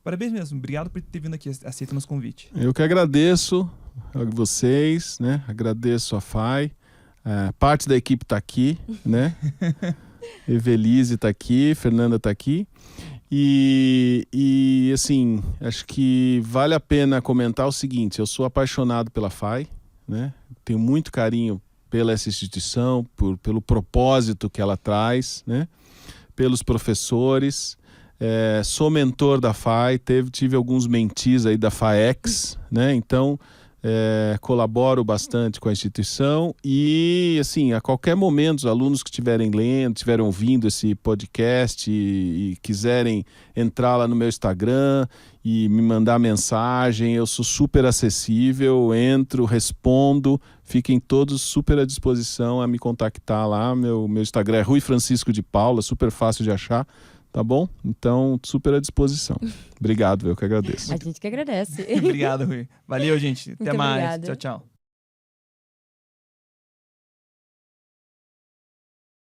Parabéns mesmo, obrigado por ter vindo aqui, aceita o nosso convite. Eu que agradeço a vocês, né? Agradeço a FAI, parte da equipe está aqui, né? Evelise está aqui, Fernanda está aqui e assim, acho que vale a pena comentar o seguinte: eu sou apaixonado pela FAI, né? Tenho muito carinho pela essa instituição, pelo propósito que ela traz, né? Pelos professores. Sou mentor da FAI, tive alguns mentis aí da FAEX, né? Então colaboro bastante com a instituição e, assim, a qualquer momento, os alunos que estiverem lendo, estiverem ouvindo esse podcast e quiserem entrar lá no meu Instagram e me mandar mensagem, eu sou super acessível, entro, respondo, fiquem todos super à disposição a me contactar lá. Meu Instagram é Rui Francisco de Paula, super fácil de achar. Tá bom? Então, super à disposição. Obrigado, eu que agradeço. A gente que agradece. Obrigado, Rui. Valeu, gente. Até Muito mais. obrigada. Tchau, tchau.